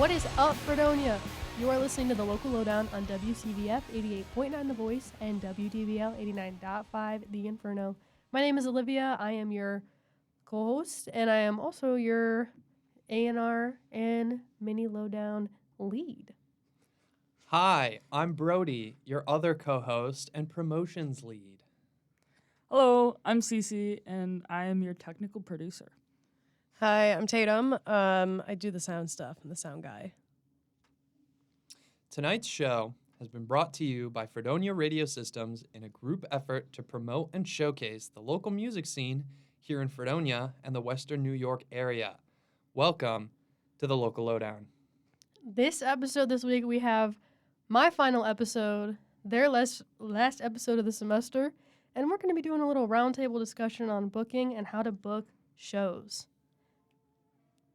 What is up, Fredonia? You are listening to the Local Lowdown on WCVF 88.9 The Voice and WDVL 89.5 The Inferno. My name is Olivia. I am your co-host, and I am also your A&R and Mini Lowdown lead. Hi, I'm Brody, your other co-host and promotions lead. Hello, I'm Cece, and I am your technical producer. Hi, I'm Tatum. I do the sound stuff. I'm the sound guy. Tonight's show has been brought to you by Fredonia Radio Systems in a group effort to promote and showcase the local music scene here in Fredonia and the Western New York area. Welcome to the Local Lowdown. This episode this week, we have my final episode, their last episode of the semester, and we're going to be doing a little roundtable discussion on booking and how to book shows.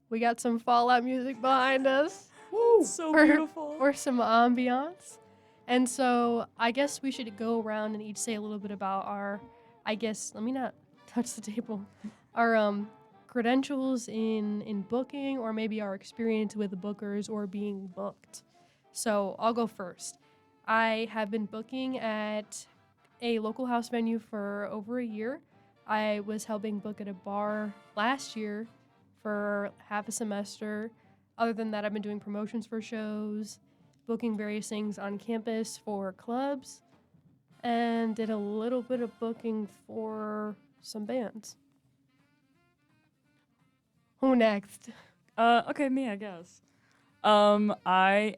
We got some Fallout music behind us. Woo! So beautiful. For some ambiance. And so I guess we should go around and each say a little bit about our, let me not touch the table, our credentials in booking, or maybe our experience with the bookers or being booked. So I'll go first. I have been booking at a local house venue for over a year. I was helping book at a bar last year for half a semester. Other than that, I've been doing promotions for shows, booking various things on campus for clubs, and did a little bit of booking for some bands. Who next? Okay, me, I guess. I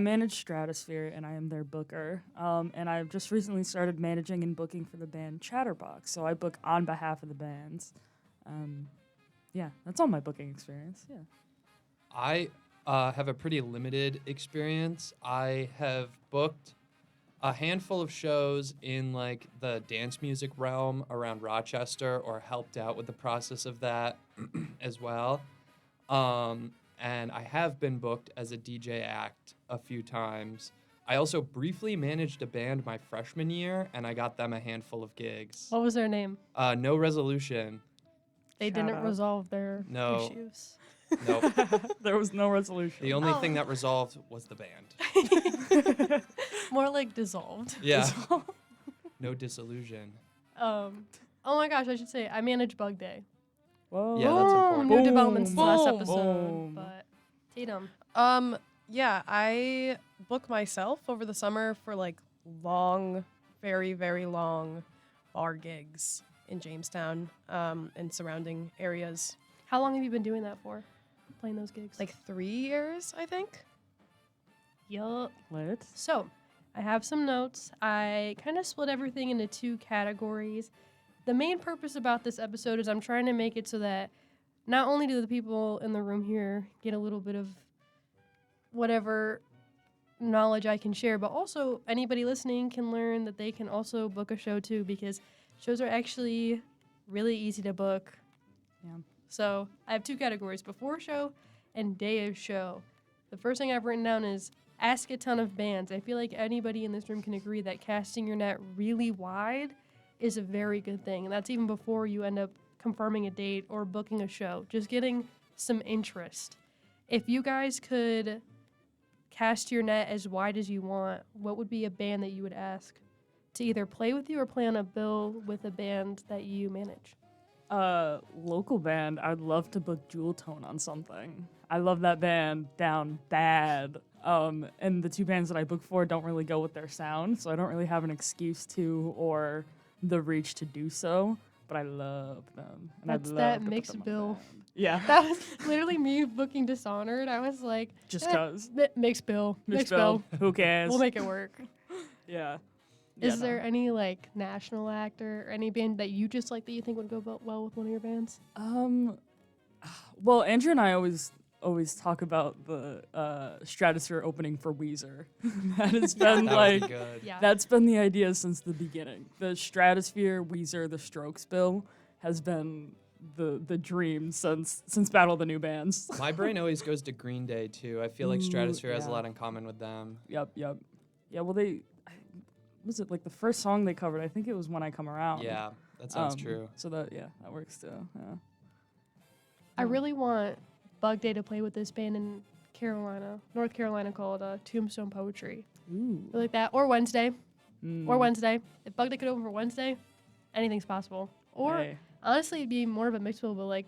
manage Stratosphere, and I am their booker. And I've just recently started managing and booking for the band Chatterbox, so I book on behalf of the bands. Yeah, that's all my booking experience, yeah. I have a pretty limited experience. I have booked a handful of shows in like the dance music realm around Rochester, or helped out with the process of that as well. And I have been booked as a DJ act a few times. I also briefly managed a band my freshman year, and I got them a handful of gigs. What was their name? No Resolution. They didn't resolve their issues. Nope. There was no resolution. The only thing that resolved was the band. More like dissolved. Yeah. No disillusion. Oh my gosh, I should say I manage Bug Day. Whoa. Yeah, that's important. New developments in last Boom. episode. Boom. But Tatum. Yeah, I book myself over the summer for like long, very, very long bar gigs in Jamestown and surrounding areas. How long have you been doing that for? Playing those gigs? Like 3 years, I think. Yup. Lit. So, I have some notes. I kind of split everything into two categories. The main purpose about this episode is I'm trying to make it so that not only do the people in the room here get a little bit of whatever knowledge I can share, but also anybody listening can learn that they can also book a show too, because shows are actually really easy to book. Yeah. So I have two categories, before show and day of show. The first thing I've written down is ask a ton of bands. I feel like anybody in this room can agree that casting your net really wide is a very good thing. And that's even before you end up confirming a date or booking a show. Just getting some interest. If you guys could cast your net as wide as you want, what would be a band that you would ask to either play with you or play on a bill with a band that you manage? Local band, I'd love to book Jewel Tone on something. I love that band down bad. And the two bands that I book for don't really go with their sound, so I don't really have an excuse to or the reach to do so, but I love them. And That's I'd love that to put mixed them on a bill. band. Yeah. That was literally me booking Dishonored. I was like, Just cause. Mixed bill. Mixed bill. Who cares? We'll make it work. Yeah. Is there any like national actor or any band that you just like that you think would go well with one of your bands? Well, Andrew and I always talk about the Stratosphere opening for Weezer. That has been That would be good. Yeah. that's been the idea since the beginning. The Stratosphere, Weezer, the Strokes bill has been the dream since Battle of the New Bands. My brain always goes to Green Day, too. I feel like Ooh, Stratosphere has a yeah. lot in common with them. Yep. Yeah, well, was it like the first song they covered? I think it was When I Come Around. Yeah, that sounds true. So that works too. Yeah. I really want bug day to play with this band in North Carolina called Tombstone Poetry. Ooh. Or like that. Or Wednesday. Mm. Or Wednesday. If bug day could open for Wednesday, anything's possible. Or Hey. honestly, it'd be more of a mix, but like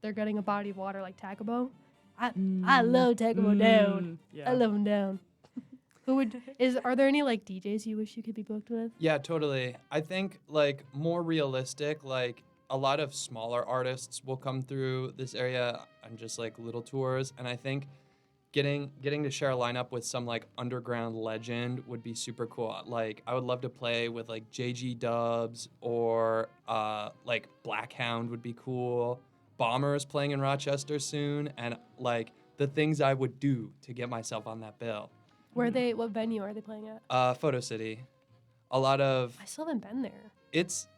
they're getting a body of water like Tacobo. I Mm. love Tacobo down. Yeah. I love him down. Are there any like DJs you wish you could be booked with? Yeah, totally. I think like more realistic, like a lot of smaller artists will come through this area on just like little tours, and I think getting to share a lineup with some like underground legend would be super cool. Like I would love to play with like JG Dubs or like Blackhound would be cool. Bomber is playing in Rochester soon, and like the things I would do to get myself on that bill. What venue are they playing at? Photo City. A lot of I still haven't been there. it's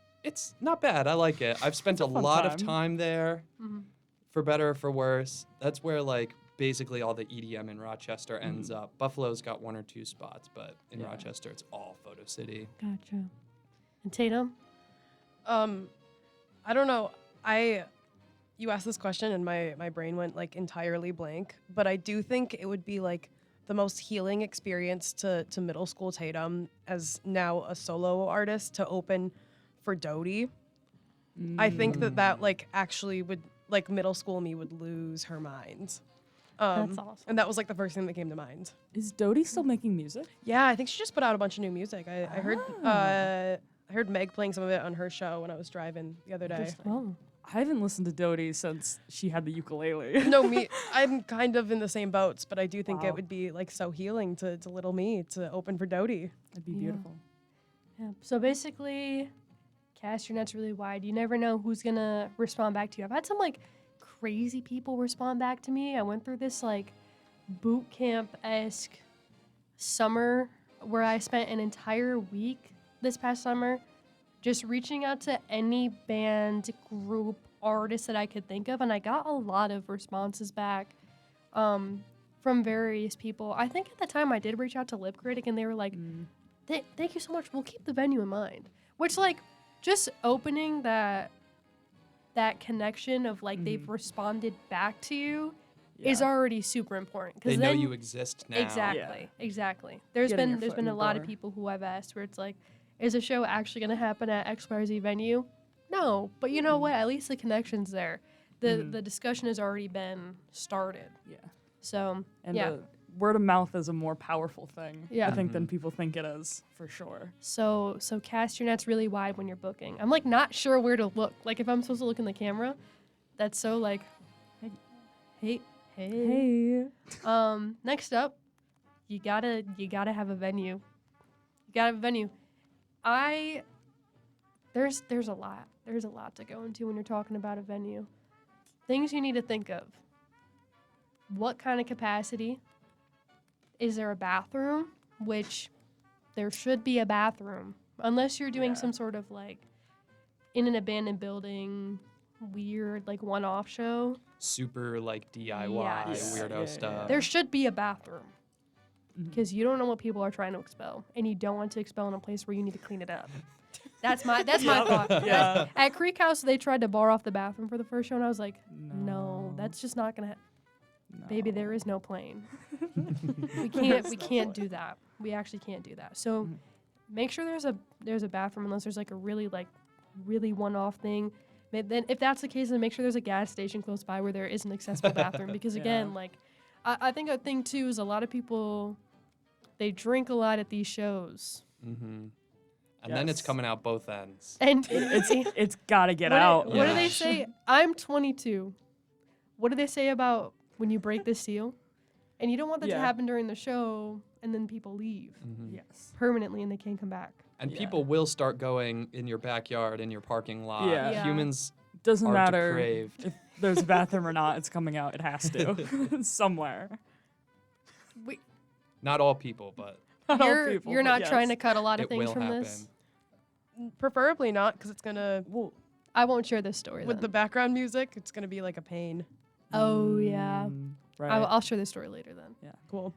not bad. I like it. I've spent a fun lot of time. time there, Mhm. for better or for worse. That's where like basically all the EDM in Rochester ends up. Buffalo's got 1 or 2 spots, but in Yeah. Rochester it's all Photo City. Gotcha. And Tatum? I don't know. You asked this question and my brain went like entirely blank, but I do think it would be like the most healing experience to middle school Tatum as now a solo artist to open for Dodie. I think that like actually would like middle school me would lose her mind. That's awesome. And that was like the first thing that came to mind. Is Dodie still making music? Yeah, I think she just put out a bunch of new music. I heard Meg playing some of it on her show when I was driving the other day. Oh. I haven't listened to Dodie since she had the ukulele. No, I'm kind of in the same boats, but I do think Wow. it would be like so healing to little me to open for Dodie. That'd be Yeah. beautiful. Yeah. So basically, cast your nets really wide. You never know who's gonna respond back to you. I've had some like crazy people respond back to me. I went through this like boot camp-esque summer where I spent an entire week this past summer just reaching out to any band, group, artist that I could think of, and I got a lot of responses back from various people. I think at the time I did reach out to Lip Critic, and they were like, thank you so much. We'll keep the venue in mind. Which, like, just opening that connection of, like, they've responded back to you is already super important. They know then, you exist now. Exactly. There's Getting your been foot in a the lot of door. people who I've asked where it's like, is a show actually going to happen at XYZ venue? No, but you know what? At least the connection's there. The discussion has already been started. Yeah. So, And yeah. word of mouth is a more powerful thing, Yeah. I think, than people think it is, for sure. So cast your nets really wide when you're booking. I'm like not sure where to look. Like if I'm supposed to look in the camera, that's so like, hey. Hey. Next up, you gotta have a venue. You gotta have a venue. There's a lot. There's a lot to go into when you're talking about a venue. Things you need to think of. What kind of capacity? Is there a bathroom? Which there should be a bathroom. Unless you're doing some sort of like in an abandoned building, weird like one-off show. Super like DIY Yes. weirdo stuff. There should be a bathroom. Because you don't know what people are trying to expel, and you don't want to expel in a place where you need to clean it up. That's my thought. Yeah. At Creek House, they tried to bar off the bathroom for the first show, and I was like, no, that's just not gonna. Baby, there is no plane. we can't do that. We actually can't do that. So make sure there's a bathroom unless there's like a really one-off thing. Then if that's the case, then make sure there's a gas station close by where there is an accessible bathroom. Because again, like. I think a thing too is a lot of people, they drink a lot at these shows, And then it's Yes. coming out both ends. and It's gotta get what out. do they say? I'm 22. What do they say about when you break the seal? And you don't want that to happen during the show, and then people leave Yes. permanently and they can't come back. And Yeah. people will start going in your backyard, in your parking lot. Yeah. Yeah. Humans Doesn't are matter depraved. if there's a bathroom or not. It's coming out. It has to somewhere. Not all people, but Not all You're people, not but trying to yes. cut a lot of it things will from happen. this. Preferably not, because it's gonna I won't share this story. with then. the background music, it's gonna be like a pain. Oh yeah, Right. I'll share this story later then. Yeah. Cool.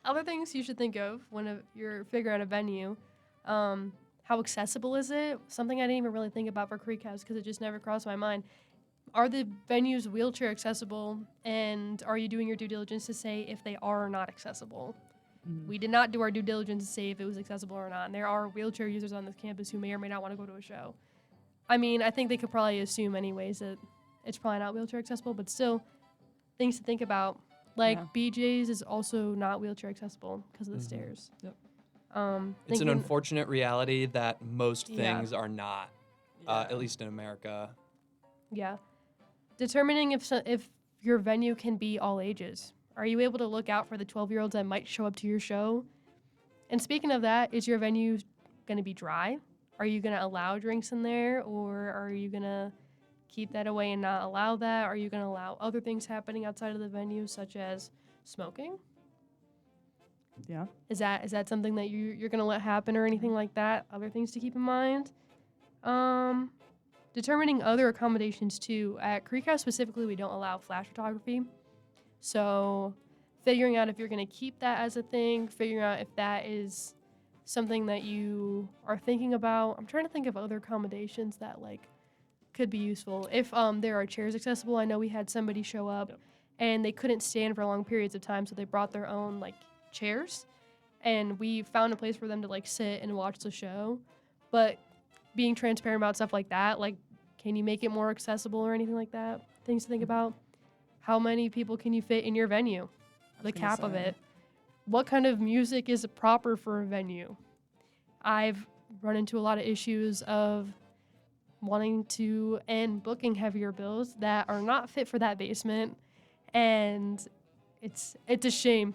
Other things you should think of when you're figuring out a venue. How accessible is it? Something I didn't even really think about for Creek House because it just never crossed my mind. are the venues wheelchair accessible, and are you doing your due diligence to say if they are or not accessible? We did not do our due diligence to say if it was accessible or not, and there are wheelchair users on this campus who may or may not want to go to a show. I mean, I think they could probably assume anyways that it's probably not wheelchair accessible, but still, things to think about. Like, BJ's is also not wheelchair accessible because of the stairs. Yep. It's an unfortunate reality that most Yeah. things are not, at least in America. Yeah. Determining if your venue can be all ages. Are you able to look out for the 12-year-olds that might show up to your show? And speaking of that, is your venue going to be dry? Are you going to allow drinks in there, or are you going to keep that away and not allow that? Are you going to allow other things happening outside of the venue, such as smoking? Yeah. Is that something that you're going to let happen or anything like that? Other things to keep in mind? Determining other accommodations, too. At Creek House specifically, we don't allow flash photography. So figuring out if you're going to keep that as a thing, figuring out if that is something that you are thinking about. I'm trying to think of other accommodations that, like, could be useful. If there are chairs accessible, I know we had somebody show up and they couldn't stand for long periods of time, so they brought their own, like, chairs. And we found a place for them to, like, sit and watch the show. But being transparent about stuff like that, like, can you make it more accessible or anything like that? Things to think about. How many people can you fit in your venue? The cap of it. What kind of music is proper for a venue? I've run into a lot of issues of wanting to and booking heavier bills that are not fit for that basement, and it's a shame.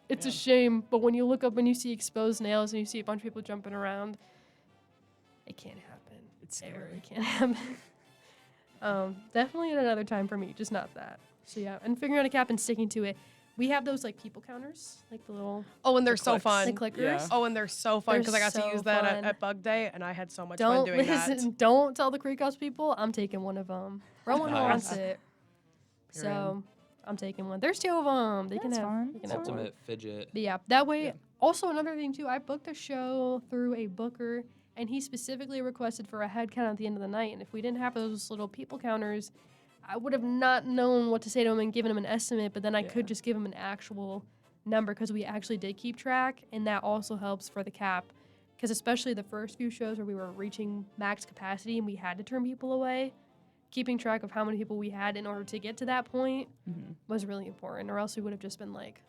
It's a shame, but when you look up and you see exposed nails and you see a bunch of people jumping around, it can't happen. It's It scary. really can't happen. Definitely at another time for me, just not that. So yeah, and figuring out a cap and sticking to it. We have those like people counters, like the little Oh, and they're so clicks. fun. the clickers. Yeah. Oh, and they're so fun because I They're got to so use that fun. at Bug Day, and I had so much fun Don't doing listen. Don't tell the Creek House people. I'm taking one of them. Rowan Nice. wants it, so I'm taking one. There's two of them. They can That's have. fun. They can have one. Ultimate fidget. But yeah, that way. Yeah. Also, another thing too, I booked a show through a booker, and he specifically requested for a head count at the end of the night. And if we didn't have those little people counters, I would have not known what to say to him and given him an estimate. But then I could just give him an actual number because we actually did keep track, and that also helps for the cap. Because especially the first few shows where we were reaching max capacity and we had to turn people away, keeping track of how many people we had in order to get to that point was really important, or else we would have just been like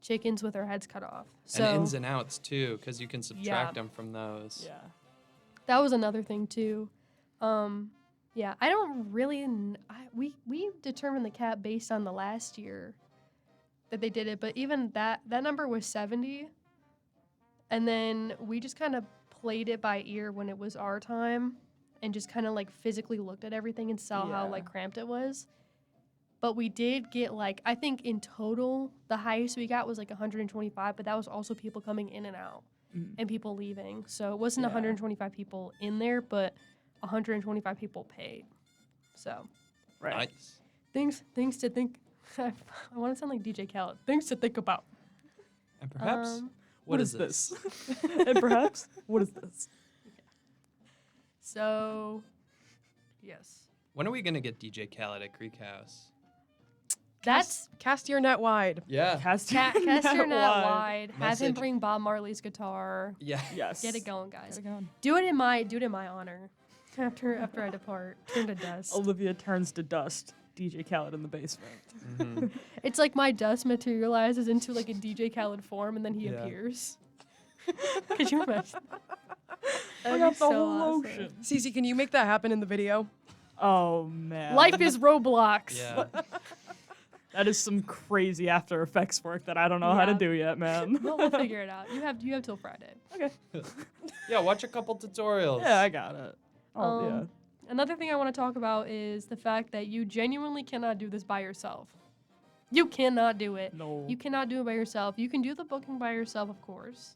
chickens with our heads cut off. So And ins and outs, too, because you can subtract them from those. Yeah. that was another thing too. Yeah, I don't really. We determined the cap based on the last year that they did it, but even that number was 70, and then we just kind of played it by ear when it was our time, and just kind of like physically looked at everything and saw how like cramped it was. But we did get like, I think in total the highest we got was like 125, but that was also people coming in and out and people leaving. So it wasn't 125 people in there, but 125 people paid. So Right. Nice. things to think. I want to sound like DJ Khaled. Things to think about. And perhaps, What is this? And perhaps, what is this? So, yes. When are we going to get DJ Khaled at Creek House? That's Cast your net wide. Yeah. Cast cast your net wide. Have him Message. bring Bob Marley's guitar. Yeah. Yes. Get it going, guys. Get it going. Do it in my honor. After I depart, turn to dust. Olivia turns to dust. DJ Khaled in the basement. Mm-hmm. It's like my dust materializes into like a DJ Khaled form, and then he Yeah. appears. Could you imagine? I got the whole ocean. Cece, can you make that happen in the video? Oh man. Life is Roblox. Yeah. That is some crazy After Effects work that I don't know how to Yeah. do yet, man. We'll figure it out. You have till Friday. Okay. Yeah, watch a couple tutorials. Yeah, I got it. Oh yeah. Another thing I want to talk about is the fact that you genuinely cannot do this by yourself. You cannot do it. No. You cannot do it by yourself. You can do the booking by yourself, of course.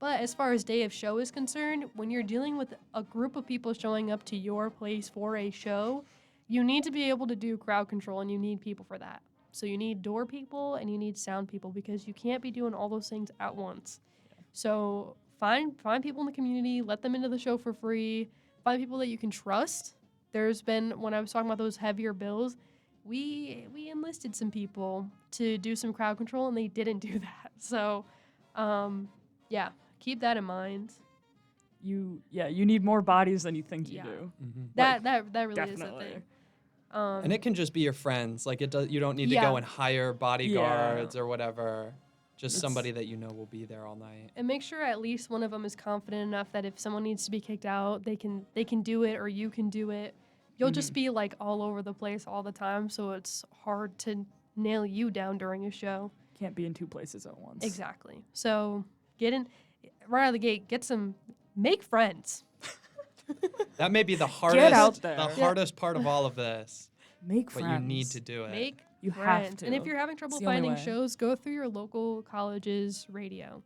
But as far as day of show is concerned, when you're dealing with a group of people showing up to your place for a show, you need to be able to do crowd control, and you need people for that. So you need door people and you need sound people, because you can't be doing all those things at once. So find people in the community, let them into the show for free. Find people that you can trust there's been, when I was talking about those heavier bills, we enlisted some people to do some crowd control, and they didn't do that. So, yeah, keep that in mind. You need more bodies than you think you Yeah. do. That really definitely. is a thing. And it can just be your friends. Like you don't need to Yeah. go and hire bodyguards or whatever. Just somebody that you know will be there all night. And make sure at least one of them is confident enough that if someone needs to be kicked out, they can do it, or you can do it. You'll just be like all over the place all the time, so it's hard to nail you down during a show. Can't be in two places at once. Exactly. So get in right out of the gate. Make friends. That may be the hardest, out there. the hardest part of all of this. Make But friends. you need to do it. Make You have friends. to. And if you're having trouble It's the only finding way. shows, go through your local college's radio.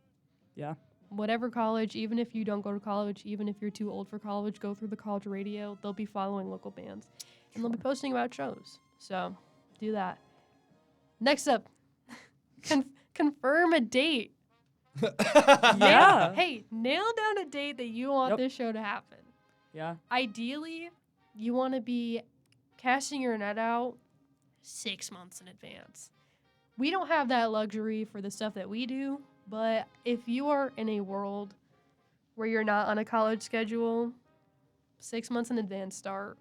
Yeah. Whatever college, even if you don't go to college, even if you're too old for college, go through the college radio. They'll be following local bands. And they'll be posting about shows. So do that. Next up, confirm a date. Yeah. Hey, nail down a date that you want Yep. this show to happen. Yeah. Ideally, you want to be casting your net out 6 months in advance. We don't have that luxury for the stuff that we do, but if you are in a world where you're not on a college schedule, 6 months in advance start.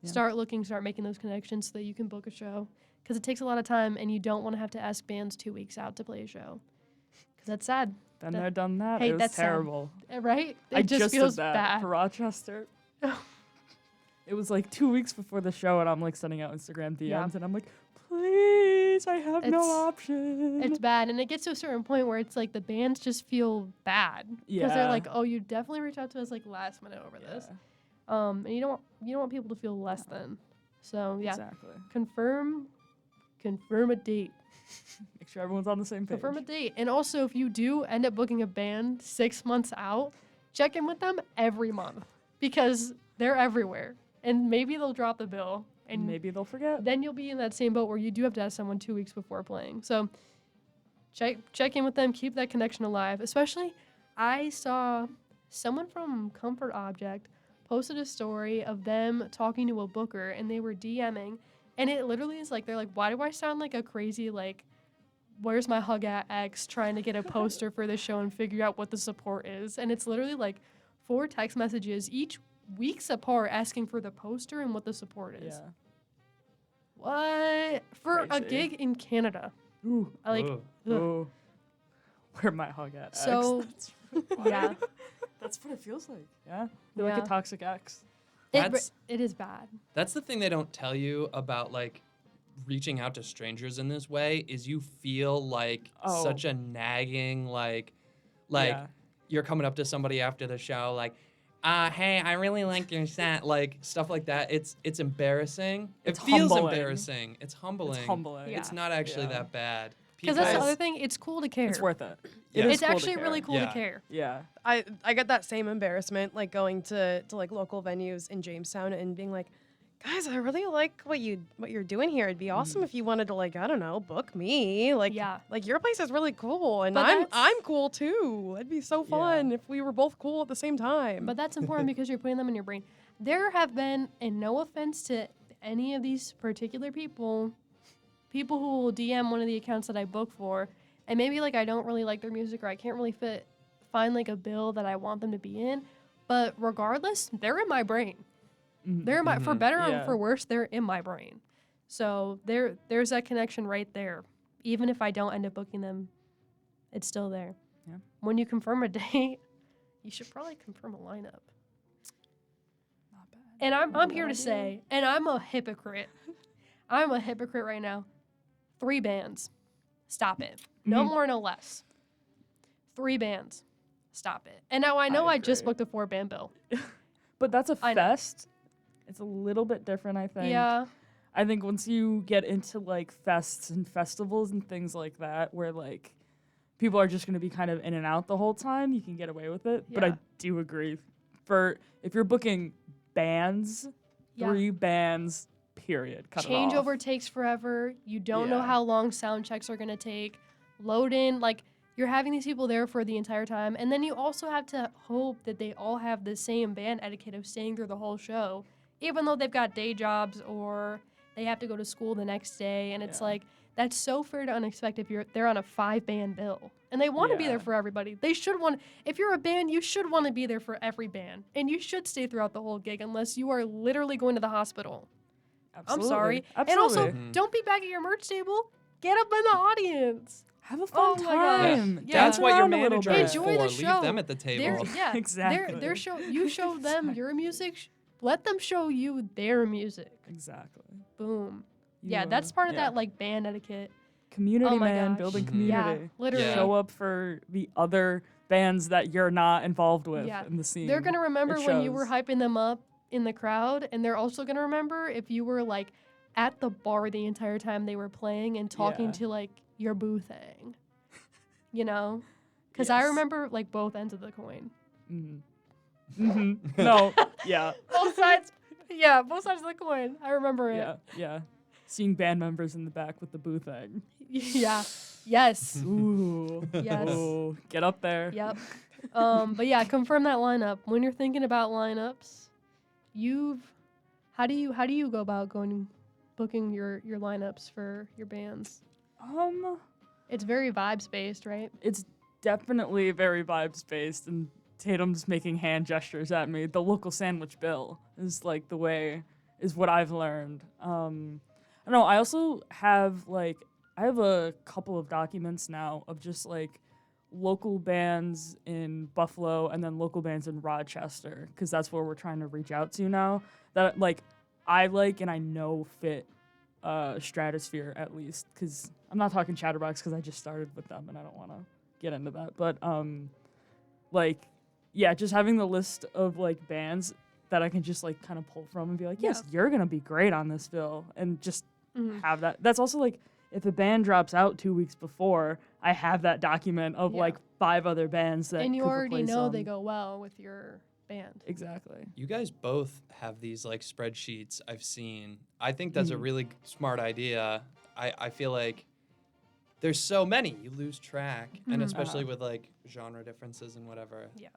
Yeah. Start making those connections so that you can book a show. Because it takes a lot of time, and you don't want to have to ask bands 2 weeks out to play a show. Because that's sad, Been That- there, done that. Hey, it was that's sad. terrible. right? It I just just feels did that bad. for Rochester. It was like 2 weeks before the show, and I'm like sending out Instagram DMs, Yeah. and I'm like, please, I have no It's- option. It's bad, and it gets to a certain point where it's like the bands just feel bad because they're Yeah. like, "Oh, you definitely reached out to us like last minute over this," and you don't want people to feel less than. So yeah, Exactly. confirm a date. Make sure everyone's on the same page. Confirm a date, and also if you do end up booking a band 6 months out, check in with them every month because they're everywhere, and maybe they'll drop the bill, and Maybe they'll forget. then you'll be in that same boat where you do have to ask someone 2 weeks before playing. So check in with them, keep that connection alive. Especially, I saw someone from Comfort Object posted a story of them talking to a booker, and they were DMing, and it literally is like, they're like, why do I sound like a crazy, like, where's my hug at ex trying to get a poster for the show and figure out what the support is? And it's literally like 4 text messages each weeks apart asking for the poster and what the support is. Yeah. What? For a Crazy. gig in Canada. Ooh. I like, Ooh. ugh. Ooh. Where my hug at? Ex? So, That's really funny. yeah. That's what it feels like. Yeah. They're like Yeah. a toxic ex. It is bad. That's the thing they don't tell you about like reaching out to strangers in this way is you feel like Oh. such a nagging like Yeah. you're coming up to somebody after the show like hey, I really like your set, like stuff like that. It's embarrassing. It's it feels humbling. embarrassing. It's humbling. It's humbling. Yeah. It's not actually Yeah. that bad. Because that's the People- other thing. It's cool to care. It's worth it. Yeah. It is It's cool to actually care. really cool Yeah. to care. Yeah. I get that same embarrassment like going to like local venues in Jamestown and being like, guys, I really like what you're doing here. It'd be awesome if you wanted to like, I don't know, book me. Like Yeah. like your place is really cool and But that's- I'm cool too. It'd be so fun if we were both cool at the same time. But that's important because you're putting them in your brain. There have been, and no offense to any of these particular people who will DM one of the accounts that I book for, and maybe like I don't really like their music or I can't really find like a bill that I want them to be in. But regardless, they're in my brain. They're in my, for better or Yeah. for worse, they're in my brain. So there's that connection right there. Even if I don't end up booking them, it's still there. Yeah. When you confirm a date, you should probably confirm a lineup. Not bad. And I'm Not a here bad to idea. say, and I'm a hypocrite. I'm a hypocrite right now. 3 bands. Stop it. No Mhm. more, no less. 3 bands. Stop it. And now I know I just agree. booked a 4-band bill. But that's a I know. fest. It's a little bit different, I think. Yeah. I think once you get into like fests and festivals and things like that, where like people are just going to be kind of in and out the whole time, you can get away with it. But Yeah. I do agree. For if you're booking bands, Yeah. 3 bands, period. Cut it off. Changeover takes forever. You don't know Yeah. how long sound checks are going to take. Load in, like, you're having these people there for the entire time. And then you also have to hope that they all have the same band etiquette of staying through the whole show. even though they've got day jobs or they have to go to school the next day. And it's Yeah. like, that's so fair to unexpect if they're on a 5-band bill. And they want to be Yeah. there for everybody. They should want, if you're a band, you should want to be there for every band. And you should stay throughout the whole gig unless you are literally going to the hospital. I'm sorry. Absolutely. And also, Mhm. don't be back at your merch table. Get up in the audience. have a fun Oh my gosh. time. Yeah. That's what your Dance around a little manager bit. is for. Enjoy the Leave show. them at the table. Yeah, Exactly. Their show. You show them your music. Let them show you their music. Exactly. Boom. You, Yeah, that's part of yeah. that like band etiquette. Community, Oh my man, gosh. building Mhm. community. Yeah, literally. Yeah. Show up for the other bands that you're not involved with Yeah. in the scene. They're gonna remember It when you were shows. hyping them up in the crowd, and they're also gonna remember if you were like at the bar the entire time they were playing and talking Yeah. to like your boo thing. You know, because I Yes. remember like both ends of the coin. No, yeah, Both sides. Yeah, both sides of the coin. I remember it. yeah, yeah. Seeing band members in the back with the boo thing. Yeah. Yes. Ooh. Yes. Ooh. Get up there. Yep. But yeah, confirm that lineup. When you're thinking about lineups, how do you go about booking your lineups for your bands? It's very vibes based, right? It's definitely very vibes based, and Tatum's making hand gestures at me. The local sandwich bill is like is what I've learned. I don't know. I also have I have a couple of documents now of just like local bands in Buffalo and then local bands in Rochester, because that's where we're trying to reach out to now. That I and I know fit Stratosphere at least, because I'm not talking Chatterbox because I just started with them and I don't want to get into that. But yeah, just having the list of like bands that I can just like kind of pull from and be like, yes, you're gonna be great on this bill, and just Mhm. have that. That's also like if a band drops out 2 weeks before, I have that document of Yeah. like 5 other bands that And you could already replace know they them. go well with your band. Exactly. You guys both have these like spreadsheets I've seen. I think that's a really smart idea. I feel like there's so many, you lose track, and Mhm. especially with like genre differences and whatever. Yeah.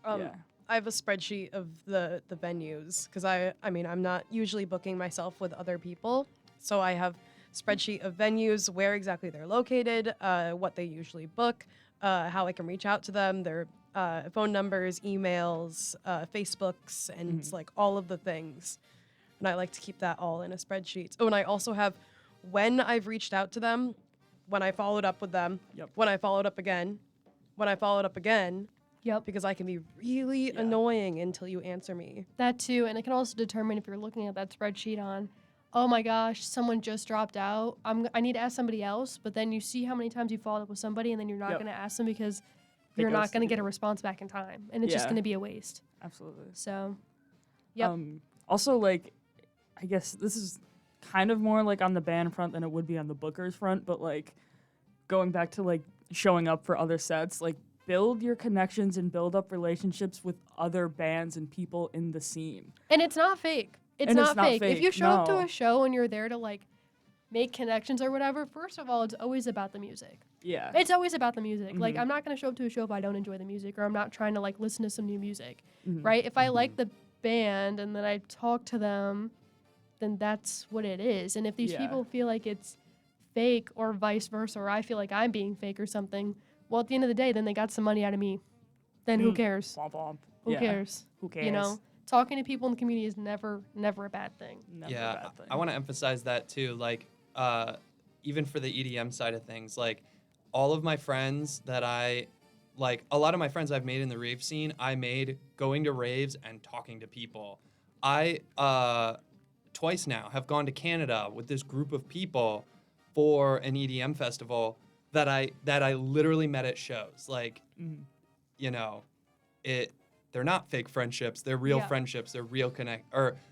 Yeah. I have a spreadsheet of the venues because I mean I'm not usually booking myself with other people, so I have spreadsheet of venues, where exactly they're located, what they usually book, how I can reach out to them, their phone numbers, emails, Facebooks, and it's like all of the things. And I like to keep that all in a spreadsheet. Oh, and I also have when I've reached out to them, when I followed up with them, Yep. when I followed up again, when I followed up again, Yep. because I can be really annoying until you answer me. That too, and it can also determine if you're looking at that spreadsheet on, oh my gosh, someone just dropped out. I need to ask somebody else, but then you see how many times you followed up with somebody, and then you're not Yep. going to ask them because They you're not ghosted going to get you. a response back in time, and it's just Yeah. going to be a waste. Absolutely. So, yep. Also, like, I guess this is kind of more like on the band front than it would be on the bookers front, but like going back to like showing up for other sets, like build your connections and build up relationships with other bands and people in the scene. And it's not fake. It's And not it's not fake. If you fake, show up to no. a show and you're there to like make connections or whatever, first of all, it's always about the music. Yeah. It's always about the music. Like, Mhm. I'm not going to show up to a show if I don't enjoy the music, or I'm not trying to like listen to some new music, Mhm. right? If I like the band and then I talk to them, then that's what it is. And if these Yeah. people feel like it's fake or vice versa, or I feel like I'm being fake or something, well, at the end of the day, then they got some money out of me. Then who Mm. cares? Womp womp. Who Yeah. cares? Who cares? You know, talking to people in the community is never a bad thing. Never a Yeah, bad thing. I want to emphasize that too. Like, even for the EDM side of things, like all of my friends that a lot of my friends I've made in the rave scene, I made going to raves and talking to people. I twice now have gone to Canada with this group of people for an EDM festival that I literally met at shows. Like, Mhm. you know, they're not fake friendships. They're real Yeah. friendships. They're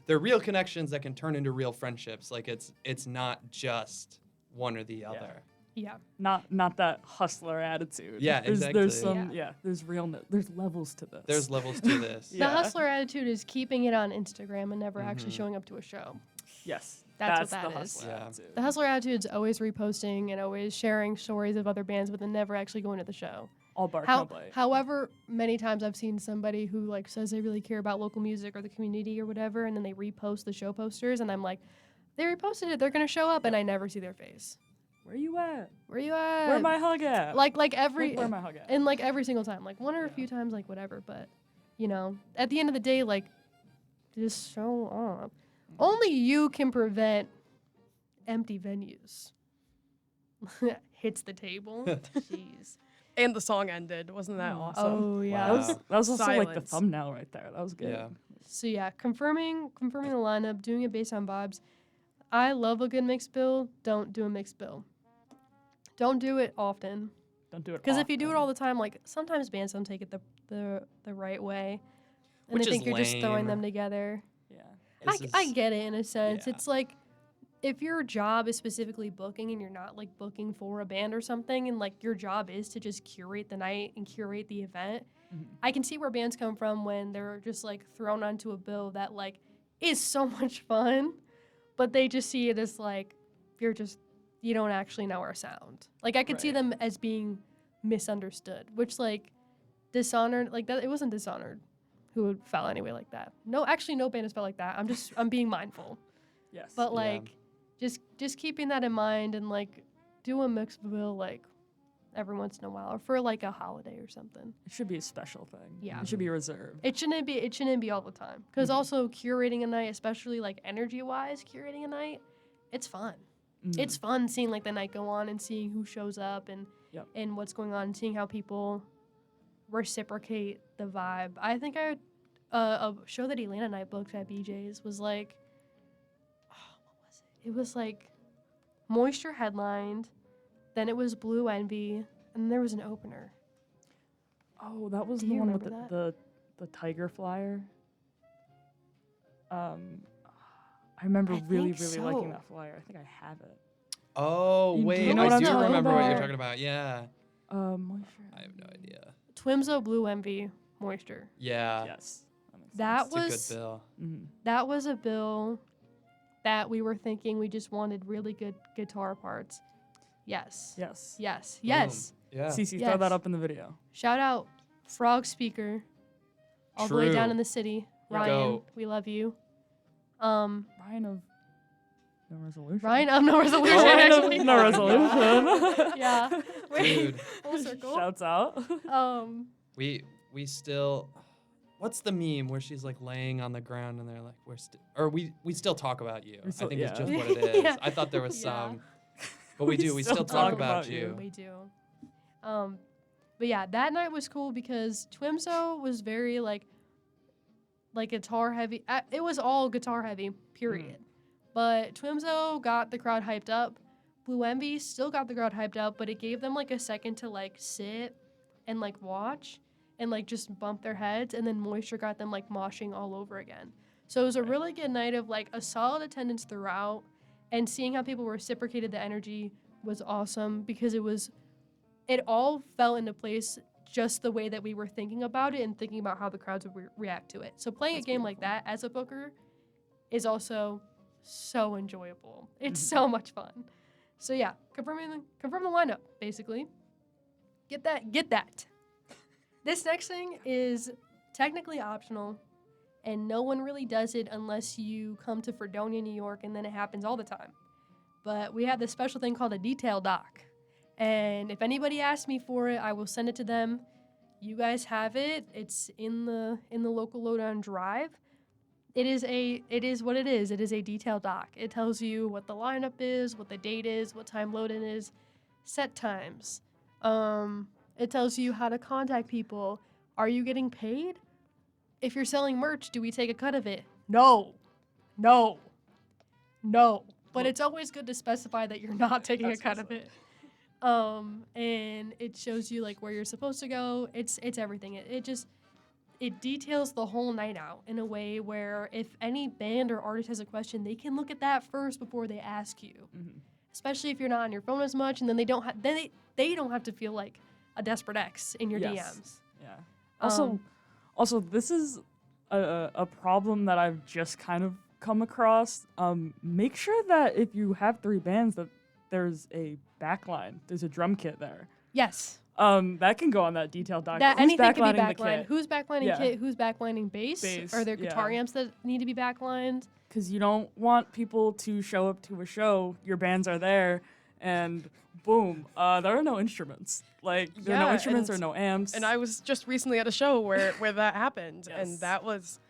they're real connections that can turn into real friendships. Like it's not just one or the other. Yeah. Not that hustler attitude. Yeah, there's exactly. some Yeah. there's realness. There's levels to this. There's levels to this. The Yeah. hustler attitude is keeping it on Instagram and never actually Mhm. showing up to a show. Yes. That's what the that is. hustler Yeah. attitude. The hustler attitude is always reposting and always sharing stories of other bands, but then never actually going to the show. All bark, no bite. However, many times I've seen somebody who like says they really care about local music or the community or whatever, and then they repost the show posters, and I'm like, they reposted it, they're gonna show up, and I never see their face. Where you at? Where you at? Where my hug at? Like every Where my hug at? and like every single time, like one or a Yeah. few times, like whatever. But you know, at the end of the day, like just show up. Only you can prevent empty venues. Hits the table. Jeez. And the song ended. Wasn't that awesome? Oh yeah. Wow. That was also like the Silence. thumbnail right there. That was good. Yeah. So yeah, confirming the lineup, doing it based on vibes. I love a good mixed bill. Don't do a mixed bill. Don't do it often. Don't do it. Because if you do it often. all the time, like sometimes bands don't take it the right way, and Which they is think you're just throwing lame. them together. Yeah. I get it in a sense. yeah. It's like if your job is specifically booking and you're not like booking for a band or something, and like your job is to just curate the night and curate the event. Mhm. I can see where bands come from when they're just like thrown onto a bill that like is so much fun, but they just see it as like you don't actually know our sound. Like I could see Right. them as being misunderstood, which like Dishonored, like that, it wasn't Dishonored who would felt anyway like that. No, actually no band has felt like that. I'm being mindful. Yes. But Yeah. like just keeping that in mind and like do a mixed bill like every once in a while or for like a holiday or something. it should be a special thing. Yeah. It should be reserved. It shouldn't be all the time. Because Mhm. also curating a night, especially like energy wise, curating a night, it's fun. Mm. It's fun seeing like the night go on and seeing who shows up and Yep. and what's going on and seeing how people reciprocate the vibe. I think a show that Elena and I booked at BJ's was like, what was it? It was like Moisture headlined, then it was Blue Envy, and then there was an opener. Oh, that was Do the you one with remember the tiger flyer. I remember I really think liking so. that flyer. I think I have it. Oh, You- do wait. you know I what I'm do talking remember what you're about? talking about. Yeah. Moisture. I have no idea. Twimzo, Blue Envy, Moisture. Yeah. Yes. That makes That sense. was It's a good bill. Mhm. that was a bill that we were thinking we just wanted really good guitar parts. Yes. Yes. Yes. Boom. Yes. Yeah. Cece, Yes. throw that up in the video. Shout out Frog Speaker. All the way down True. in the city. Yeah. Ryan, Go. we love you. Ryan of No Resolution. Ryan of No Resolution. Ryan actually. of No Resolution. Yeah. Dude. Full circle. Shouts out. We still. What's the meme where she's like laying on the ground and they're like, we still talk about you. We still- I think it's yeah. just what it is. Yeah. I thought there was Yeah. some, but we do. We still talk about you. We do. But yeah, that night was cool because Twimzo was very like guitar heavy. It was all guitar heavy, period. But Twimzo got the crowd hyped up. Blue Envy still got the crowd hyped up, but it gave them like a second to like sit and like watch and like just bump their heads, and then Moisture got them like moshing all over again. So it was a really good night of like a solid attendance throughout, and seeing how people reciprocated the energy was awesome because it all fell into place just the way that we were thinking about it and thinking about how the crowds would react to it. So playing That's a game like beautiful. that as a booker is also so enjoyable. It's so much fun. So yeah, confirm the lineup basically. Get that. This next thing is technically optional, and no one really does it unless you come to Fredonia, New York, and then it happens all the time. But we have this special thing called a detail doc. And if anybody asks me for it, I will send it to them. You guys have it. It's in the local lowdown drive. It is what it is. It is a detail doc. It tells you what the lineup is, what the date is, what time load-in is, set times. It tells you how to contact people. Are you getting paid? If you're selling merch, do we take a cut of it? No. But it's always good to specify that you're not taking a cut of it. And it shows you like where you're supposed to go. It's everything. It details the whole night out in a way where if any band or artist has a question, they can look at that first before they ask you. Mhm. Especially if you're not on your phone as much, and then they don't have to feel like a desperate ex in your Yes. DMs. Yeah. Also, this is a problem that I've just kind of come across. Make sure that if you have 3 bands, that there's a backline, there's a drum kit there. Yes. That can go on that detailed doc. That Who's anything can be backlining the backlined. kit? Who's backlining Yeah. kit? Who's backlining bass? Bass, Are there guitar yeah. amps that need to be backlined? Because you don't want people to show up to a show, your bands are there, and boom, there are no instruments. Like, there are no Yeah, instruments or and- no amps. And I was just recently at a show where that happened, Yes. and that was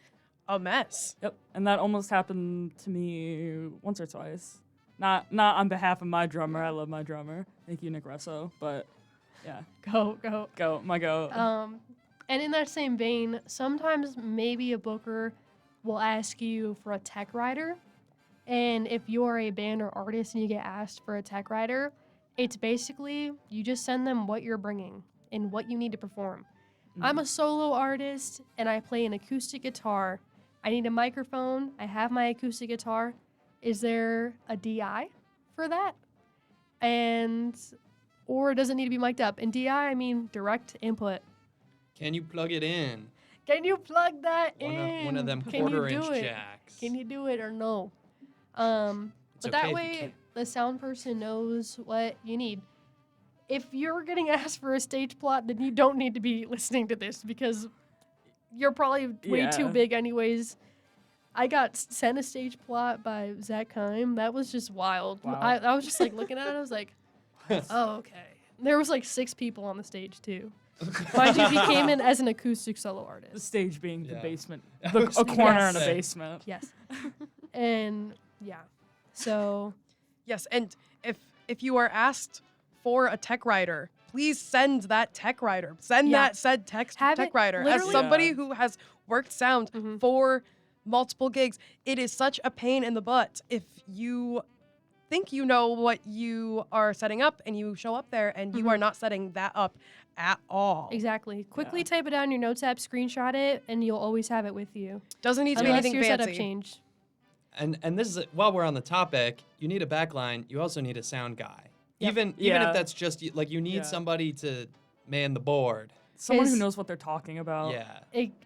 a mess. Yep, and that almost happened to me once or twice. Not on behalf of my drummer. I love my drummer. Thank you, Nick Russo. But yeah, Go. go. And in that same vein, sometimes maybe a booker will ask you for a tech writer. And if you're a band or artist and you get asked for a tech writer, it's basically you just send them what you're bringing and what you need to perform. I'm a solo artist and I play an acoustic guitar. I need a microphone. I have my acoustic guitar. Is there a DI for that? Or does it need to be mic'd up? And DI, I mean direct input. Can you plug it in? Can you plug that in? One of them Can you quarter-inch do it? jacks. Can you do it or no? It's But okay that if you way, can't. the sound person knows what you need. If you're getting asked for a stage plot, then you don't need to be listening to this because you're probably way too Yeah. big anyways. I got sent a stage plot by Zach Kime. That was just wild. Wow. I was just like looking at it. I was like, oh, okay. There was like 6 people on the stage too. Mind you, he came in as an acoustic solo The artist. stage being the Yeah. basement, I a was corner gonna in a say. basement. Yes. And yeah. So Yes, and if you are asked for a tech writer, please send that tech writer. Send Yeah. that said tech Have it writer. As literally- somebody Yeah. who has worked sound Mhm. for multiple gigs, it is such a pain in the butt if you think you know what you are setting up and you show up there and you are not setting that up at all. exactly. Quickly Yeah. type it down in your notes app, screenshot it, and you'll always have it with you. Doesn't need to be Unless anything your setup fancy. changed. And this is while we're on the topic, you need a backline. You also need a sound guy. Yep. Even Yeah. if that's just like you need Yeah. somebody to man the board. Someone who His- knows what they're talking about. Yeah.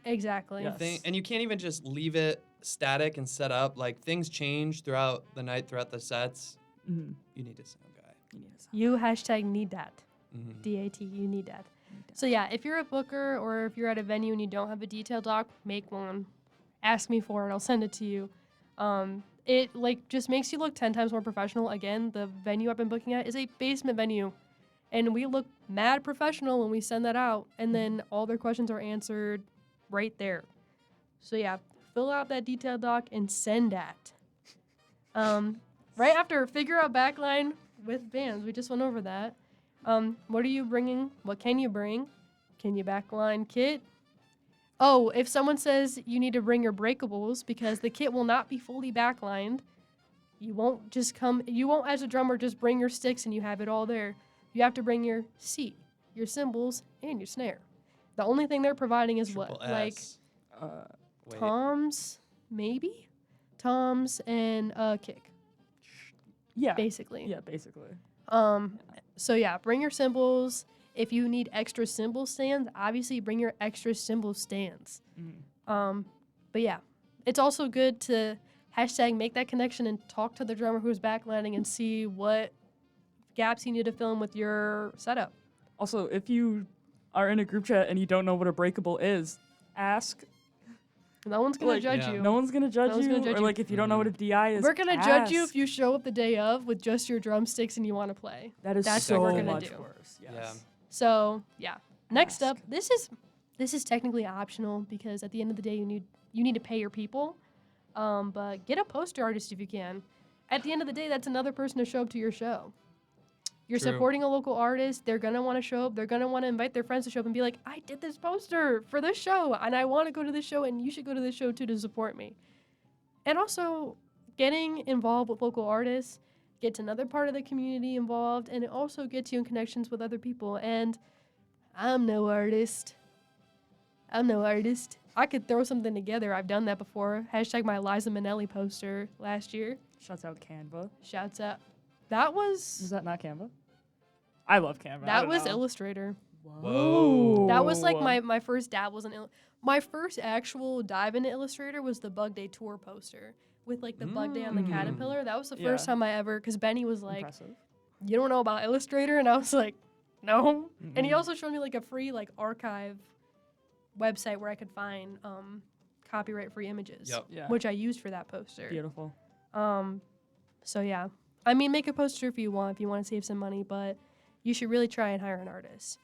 Exactly. Yes. And you can't even just leave it static and set up. Like things change throughout the night, throughout the sets. Mhm. You need a sound guy. You need a sound. You hashtag need that. Mhm. DAT, you need that. So yeah, if you're a booker or if you're at a venue and you don't have a detail doc, make one. Ask me for it. I'll send it to you. It like just makes you look 10 times more professional. Again, the venue I've been booking at is a basement venue. And we look mad professional when we send that out. And then all their questions are answered right there. So yeah, fill out that detail doc and send that. Right after figure out backline with bands. We just went over that. What are you bringing? What can you bring? Can you backline kit? Oh, if someone says you need to bring your breakables because the kit will not be fully backlined, you won't as a drummer just bring your sticks and you have it all there. You have to bring your seat, your cymbals, and your snare. The only thing they're providing is Triple what? Like S. Wait. toms, maybe? Toms and a kick, Yeah. basically. Yeah, basically. So yeah, bring your cymbals. If you need extra cymbal stands, obviously bring your extra cymbal stands. Mhm. But yeah, it's also good to hashtag make that connection and talk to the drummer who's backlining and see what gaps you need to fill in with your setup. Also, if you are in a group chat and you don't know what a breakable is, ask. No one's gonna Like, judge yeah. you. No one's gonna judge No one's you. gonna judge Or you. like if you don't know what a DI is, We're gonna judge you if ask. you show up the day of with just your drumsticks and you want to play. That is That's so what we're gonna much do. worse. Yes. Yeah. So yeah. Next Ask. up, this is technically optional because at the end of the day you need to pay your people. But get a poster artist if you can. At the end of the day, that's another person to show up to your show. You're True. supporting a local artist. They're gonna want to show up. They're gonna want to invite their friends to show up and be like, "I did this poster for this show, and I want to go to this show, and you should go to this show too to support me." And also, getting involved with local artists gets another part of the community involved, and it also gets you in connections with other people. And I'm no artist. I could throw something together. I've done that before. Hashtag my Liza Minnelli poster last year. Shouts out Canva. Shouts out. That Was was that not Canva? I love Canva. I that don't was know. Illustrator. Whoa. That was like my first dabbles in my first actual dive into Illustrator was the Bug Day tour poster with like the Bug Day on the Mm. caterpillar. That was the Yeah. first time I ever because Benny was like, Impressive. "You don't know about Illustrator," and I was like, No. And he Mm-mm. also showed me like a free like archive website where I could find copyright free images, Yep. Yeah. which I used for that poster. Beautiful. So yeah, I mean, make a poster if you want to save some money, but you should really try and hire an artist.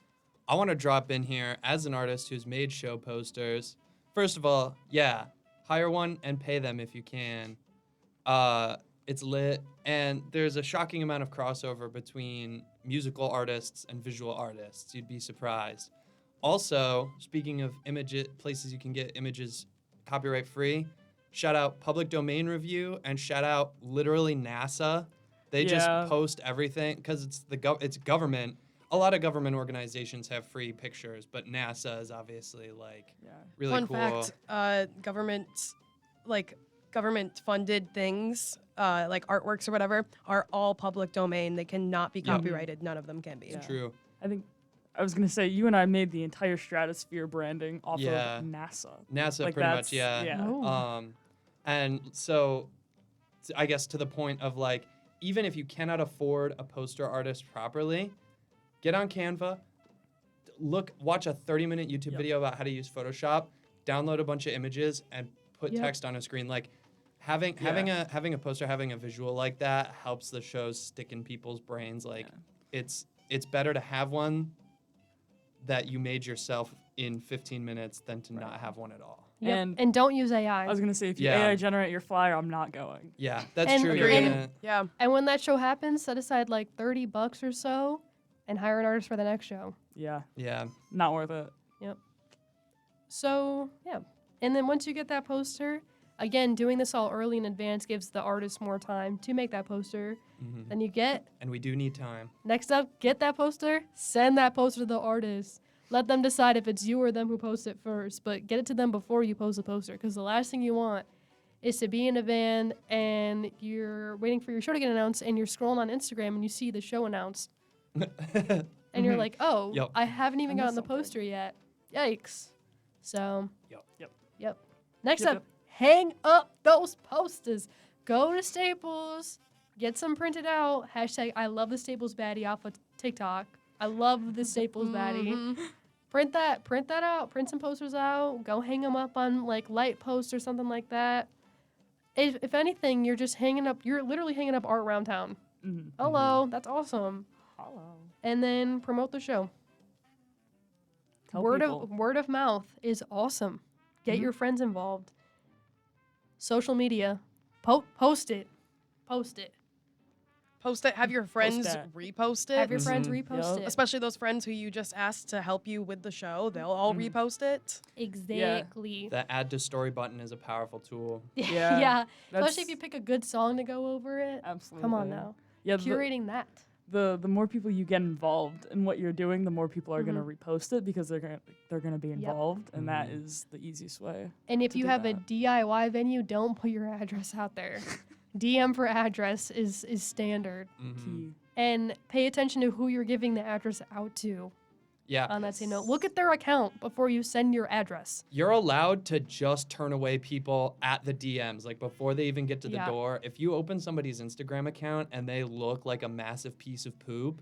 I want to drop in here as an artist who's made show posters. First of all, yeah, hire one and pay them if you can. It's lit, and there's a shocking amount of crossover between musical artists and visual artists. You'd be surprised. Also, speaking of places you can get images copyright free, shout out Public Domain Review and shout out literally NASA. They just Yeah. post everything because it's government. A lot of government organizations have free pictures, but NASA is obviously like Yeah. really Fun cool. fact, government funded things, like artworks or whatever, are all public domain. They cannot be Yep. copyrighted. None of them can be. Yeah. True. I think I was gonna say you and I made the entire stratosphere branding off Yeah. of NASA. NASA Like pretty that's- much, yeah. yeah. Oh. And so I guess to the point of like, even if you cannot afford a poster artist properly, get on Canva, watch a 30-minute YouTube Yep. video about how to use Photoshop, download a bunch of images, and put Yep. text on a screen. Like having a poster, having a visual like that helps the shows stick in people's brains. Like it's better to have one that you made yourself in 15 minutes than to not have one at all. Yep. And don't use AI. I was gonna say if you Yeah. AI generate your flyer, I'm not going. Yeah, that's And- true. Agreed. You're gonna, Yeah. And when that show happens, set aside like $30 or so and hire an artist for the next show. Yeah. yeah. Not worth it. So, yeah. And then once you get that poster, again, doing this all early in advance gives the artist more time to make that poster. Mhm. Then you get, And we do need time. next up, get that poster, send that poster to the artist. Let them decide if it's you or them who posts it first, but get it to them before you post the poster, because the last thing you want is to be in a van and you're waiting for your show to get announced and you're scrolling on Instagram and you see the show announced and you're Mhm. like, oh, Yep. I haven't even I gotten missed the something. poster yet. Yikes. So, Yep. next Yep, up, hang up those posters. Go to Staples, get some printed out. Hashtag I love the Staples baddie off of TikTok. I love the Staples baddie. Mhm. Print that out. Print some posters out. Go hang them up on like light posts or something like that. If anything, you're just hanging up. You're literally hanging up art around town. Mhm. Hello, that's awesome. Hello. And then promote the show. Tell word people. of mouth is awesome. Get Mhm. your friends involved. Social media, post it. Post it. Have your friends that. repost it. Have your friends Mhm. repost Yup. it. Especially those friends who you just asked to help you with the show. They'll all Mhm. repost it. Exactly. The add to story button is a powerful tool. Yeah, yeah. That's Especially if you pick a good song to go over it. absolutely. Come on now. Yeah. Curating that. The more people you get involved in what you're doing, the more people are gonna Mhm. repost it because they're gonna be involved, and that Mhm. is the easiest way. And if to you do have a that. DIY venue, don't put your address out there. DM for address is standard. Mhm. Key. And pay attention to who you're giving the address out to Yeah. on that same note. Look at their account before you send your address. You're allowed to just turn away people at the DMs, like before they even get to the Yeah. door. If you open somebody's Instagram account and they look like a massive piece of poop,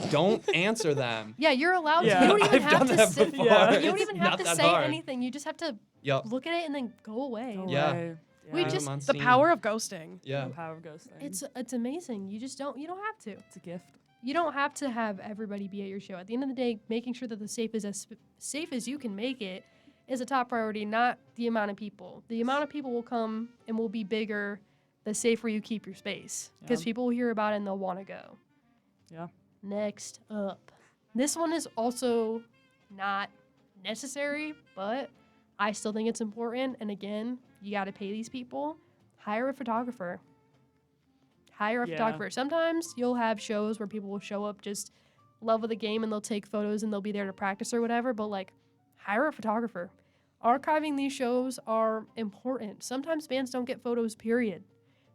don't answer them. Yeah, you're allowed Yeah. to. You don't even I've have done to that say, before. Yeah. you don't It's even have not to that say hard. anything. You just have to Yup. look at it and then go away. Go Yeah. away. We Yeah. Leave just- them The unseen. power of ghosting. Yeah. The power of ghosting. It's amazing. You don't have to. It's a gift. You don't have to have everybody be at your show. At the end of the day, making sure that the safe is as safe as you can make it is a top priority, not the amount of people. The amount of people will come and will be bigger the safer you keep your space, because Yeah. people will hear about it and they'll want to go. Yeah. Next up. This one is also not necessary, but I still think it's important. And again, you got to pay these people. Hire a photographer. Hire a Yeah. photographer. Sometimes you'll have shows where people will show up just love of the game and they'll take photos and they'll be there to practice or whatever, but like hire a photographer. Archiving these shows are important. Sometimes bands don't get photos, period.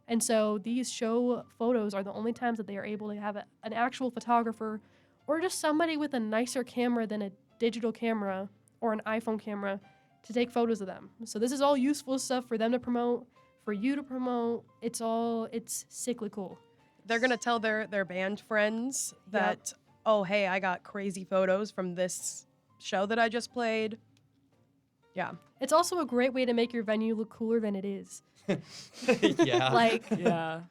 And so these show photos are the only times that they are able to have an actual photographer or just somebody with a nicer camera than a digital camera or an iPhone camera to take photos of them. So this is all useful stuff for them to promote, for you to promote. It's cyclical. They're gonna tell their band friends that, oh, hey, I got crazy photos from this show that I just played. Yeah. It's also a great way to make your venue look cooler than it is. Yeah. Like, Yeah.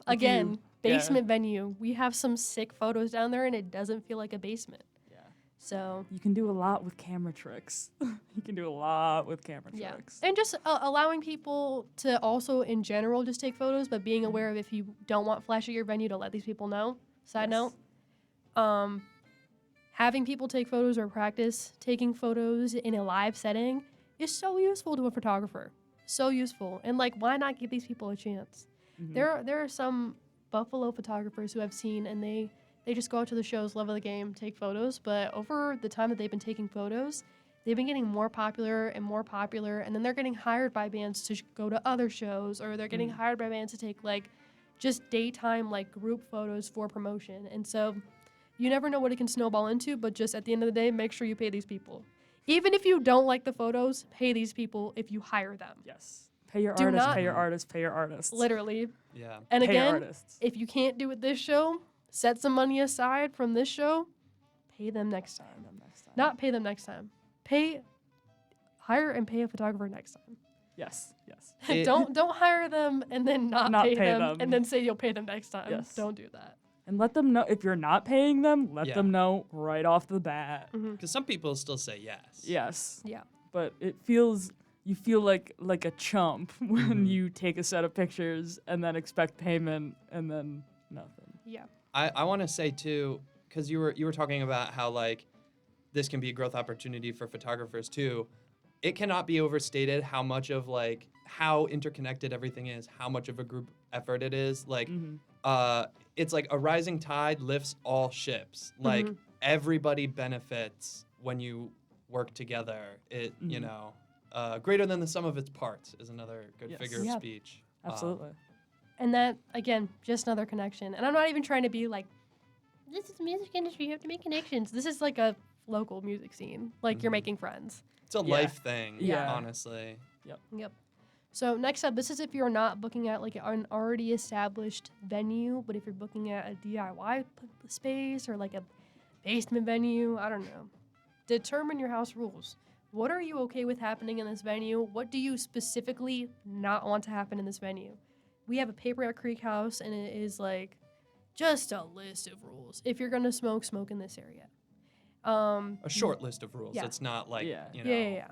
again, yeah. basement venue. We have some sick photos down there, and it doesn't feel like a basement. Yeah. So, You can do a lot with camera tricks. You can do a lot with camera yeah. tricks. And just allowing people to also, in general, just take photos, but being aware of if you don't want flash at your venue to let these people know. Side Yes. note. Having people take photos or practice taking photos in a live setting is so useful to a photographer. So useful. And, like, why not give these people a chance? Mhm. There are some Buffalo photographers who I've seen, and they just go out to the shows, love of the game, take photos. But over the time that they've been taking photos, they've been getting more popular, and then they're getting hired by bands to go to other shows, or they're getting hired by bands to take, like, just daytime, like, group photos for promotion. And so you never know what it can snowball into, but just at the end of the day, make sure you pay these people. Even if you don't like the photos, pay these people if you hire them. Yes. Pay your Do artists, not- pay your artists, pay your artists. Literally. Yeah. And Pay your again, artists. if you can't do it this show, set some money aside from this show, pay them next time. Not pay them next time. Hire and pay a photographer next time. Yes, yes. It- don't hire them and then not Not pay pay them, them. and then say you'll pay them next time. Yes. Don't do that. And let them know, if you're not paying them, let Yeah. them know right off the bat. Because some people still say yes. Yes. Yeah. But you feel like a chump when you take a set of pictures and then expect payment and then nothing. Yeah. I want to say too, because you were talking about how like this can be a growth opportunity for photographers too. It cannot be overstated how much of like how interconnected everything is, how much of a group effort it is. Like, it's like a rising tide lifts all ships. Like everybody benefits when you work together. It you know, greater than the sum of its parts is another good Yes. figure of Yeah. speech. Absolutely. And that, again, just another connection. And I'm not even trying to be like, this is the music industry, you have to make connections. This is like a local music scene. Like, you're making friends. It's a Yeah. life thing, Yeah. honestly. Yep. So next up, this is if you're not booking at like an already established venue, but if you're booking at a DIY space or like a basement venue, I don't know. Determine your house rules. What are you okay with happening in this venue? What do you specifically not want to happen in this venue? We have a Paper at Creek house, and it is like just a list of rules. If you're gonna smoke, smoke in this area. A short list of rules. Yeah. It's not like, Yeah. you know. Yeah.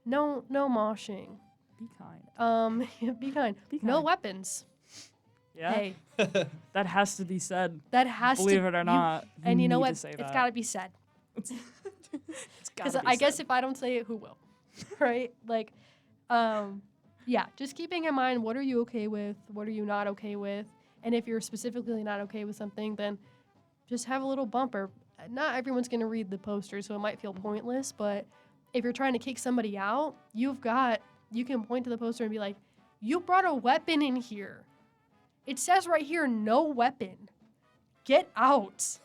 No moshing. Be kind. Be kind. Be No kind. weapons. Yeah. Hey, That has to be said. that has Believe to. it or not. And you know need what? to say It's that. got to be said. It's Because gotta be I guess said. if I don't say it, who will? Right? Like, yeah, just keeping in mind what are you okay with? What are you not okay with? And if you're specifically not okay with something, then just have a little bumper. Not everyone's going to read the poster, so it might feel pointless, but if you're trying to kick somebody out, you can point to the poster and be like, you brought a weapon in here. It says right here, no weapon. Get out.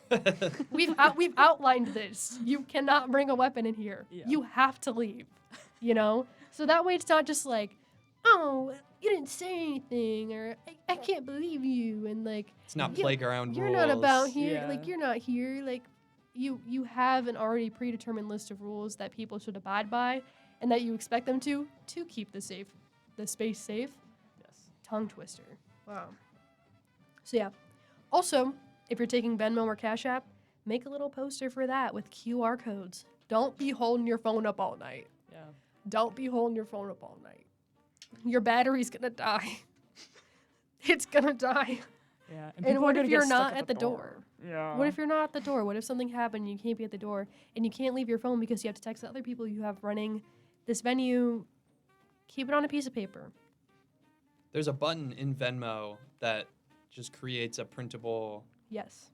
We've outlined this. You cannot bring a weapon in here. Yeah. You have to leave. You know? So that way it's not just like, oh, you didn't say anything, or I can't believe you, and like, It's not You- playground you're rules. not about here. Yeah. Like, you're not here. Like, you have an already predetermined list of rules that people should abide by, and that you expect them to keep the space safe. Yes. Tongue twister. Wow. So yeah. Also, if you're taking Venmo or Cash App, make a little poster for that with QR codes. Don't be holding your phone up all night. Yeah. Don't be holding your phone up all night. Your battery's gonna die. It's gonna die. Yeah. And people are what gonna if get you're stuck not at the door? Yeah. What if you're not at the door? What if something happened and you can't be at the door and you can't leave your phone because you have to text the other people you have running this venue? Keep it on a piece of paper. There's a button in Venmo that just creates a printable. Yes.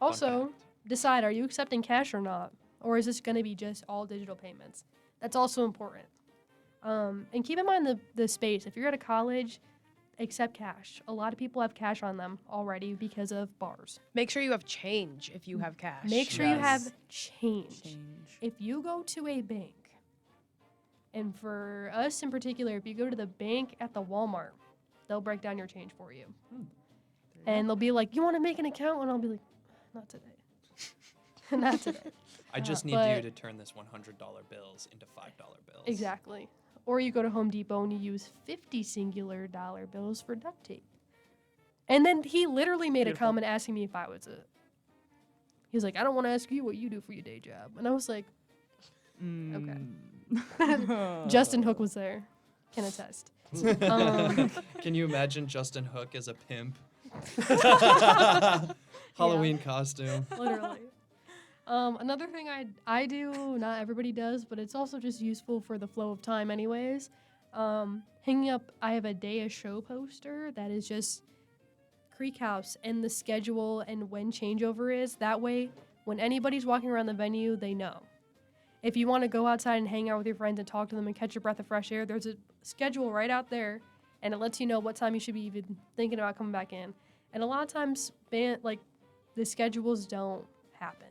Also, fact. decide, are you accepting cash or not? Or is this going to be just all digital payments? That's also important. And keep in mind the space. If you're at a college, accept cash. A lot of people have cash on them already because of bars. Make sure you have change if you have cash. Make sure you Yes. have change. change? If you go to a bank, and for us in particular, if you go to the bank at the Walmart, they'll break down your change for you. And they'll be like, you want to make an account? And I'll be like, not today. Not today. I just need But- you to turn this $100 bills into $5 bills. Exactly. Or you go to Home Depot and you use 50 singular dollar bills for duct tape. And then he literally made a Beautiful. comment asking me if I was it. He was like, I don't want to ask you what you do for your day job. And I was like, Okay. Justin Hook was there. Can attest. um, Can you imagine Justin Hook as a pimp? Halloween costume. literally. Another thing I do, not everybody does, but it's also just useful for the flow of time anyways. Hanging up, I have a day of show poster that is just Creek House and the schedule and when changeover is. That way, when anybody's walking around the venue, they know. If you want to go outside and hang out with your friends and talk to them and catch a breath of fresh air, there's a schedule right out there, and it lets you know what time you should be even thinking about coming back in. And a lot of times, the schedules don't happen.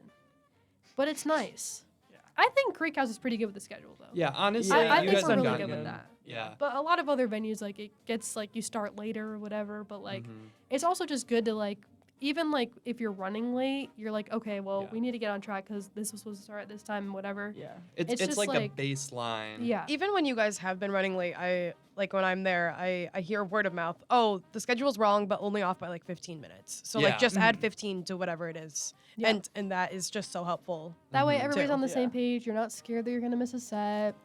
But it's nice. Yeah. I think Creek House is pretty good with the schedule, though. Yeah, honestly, Yeah, I you think guys we're have really gotten good with in. that. Yeah. But a lot of other venues, like, it gets, like, you start later or whatever. But, like, Mhm. it's also just good to, like, even, like, if you're running late, you're like, okay, well, Yeah. we need to get on track because this was supposed to start at this time and whatever. Yeah. It's It's just like like- a baseline. Yeah. Even when you guys have been running late, when I'm there, I hear word of mouth. Oh, the schedule's wrong, but only off by like 15 minutes. So Yeah. like just add 15 to whatever it is, Yeah. and that is just so helpful. That way Mhm. everybody's Too. on the Yeah. same page. You're not scared that you're going to miss a set.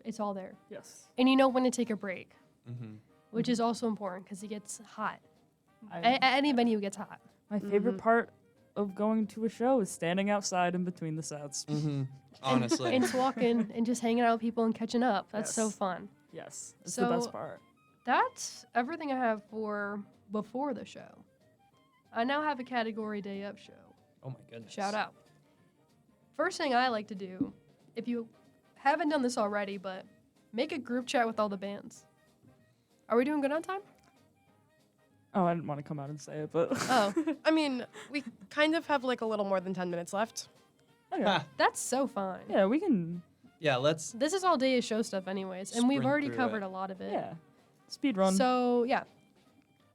It's all there. Yes. And you know when to take a break, Mhm. which is also important because it gets hot. I- At any venue, it gets hot. My favorite part of going to a show is standing outside in between the sets. Mhm. Honestly. And walking and just hanging out with people and catching up. That's so Yes. fun. Yes, it's the So- best part. That's everything I have for before the show. I now have a category day of show. Oh my goodness. Shout out. First thing I like to do, if you haven't done this already, but make a group chat with all the bands. Are we doing good on time? Oh, I didn't want to come out and say it, but Oh, I mean, we kind of have like a little more than 10 minutes left. okay. Ha. that's so fun. Yeah, we can. Yeah, let's. This is all day of show stuff anyways, and we've Sprint already through covered it. a lot of it. Yeah, speed run. So, yeah.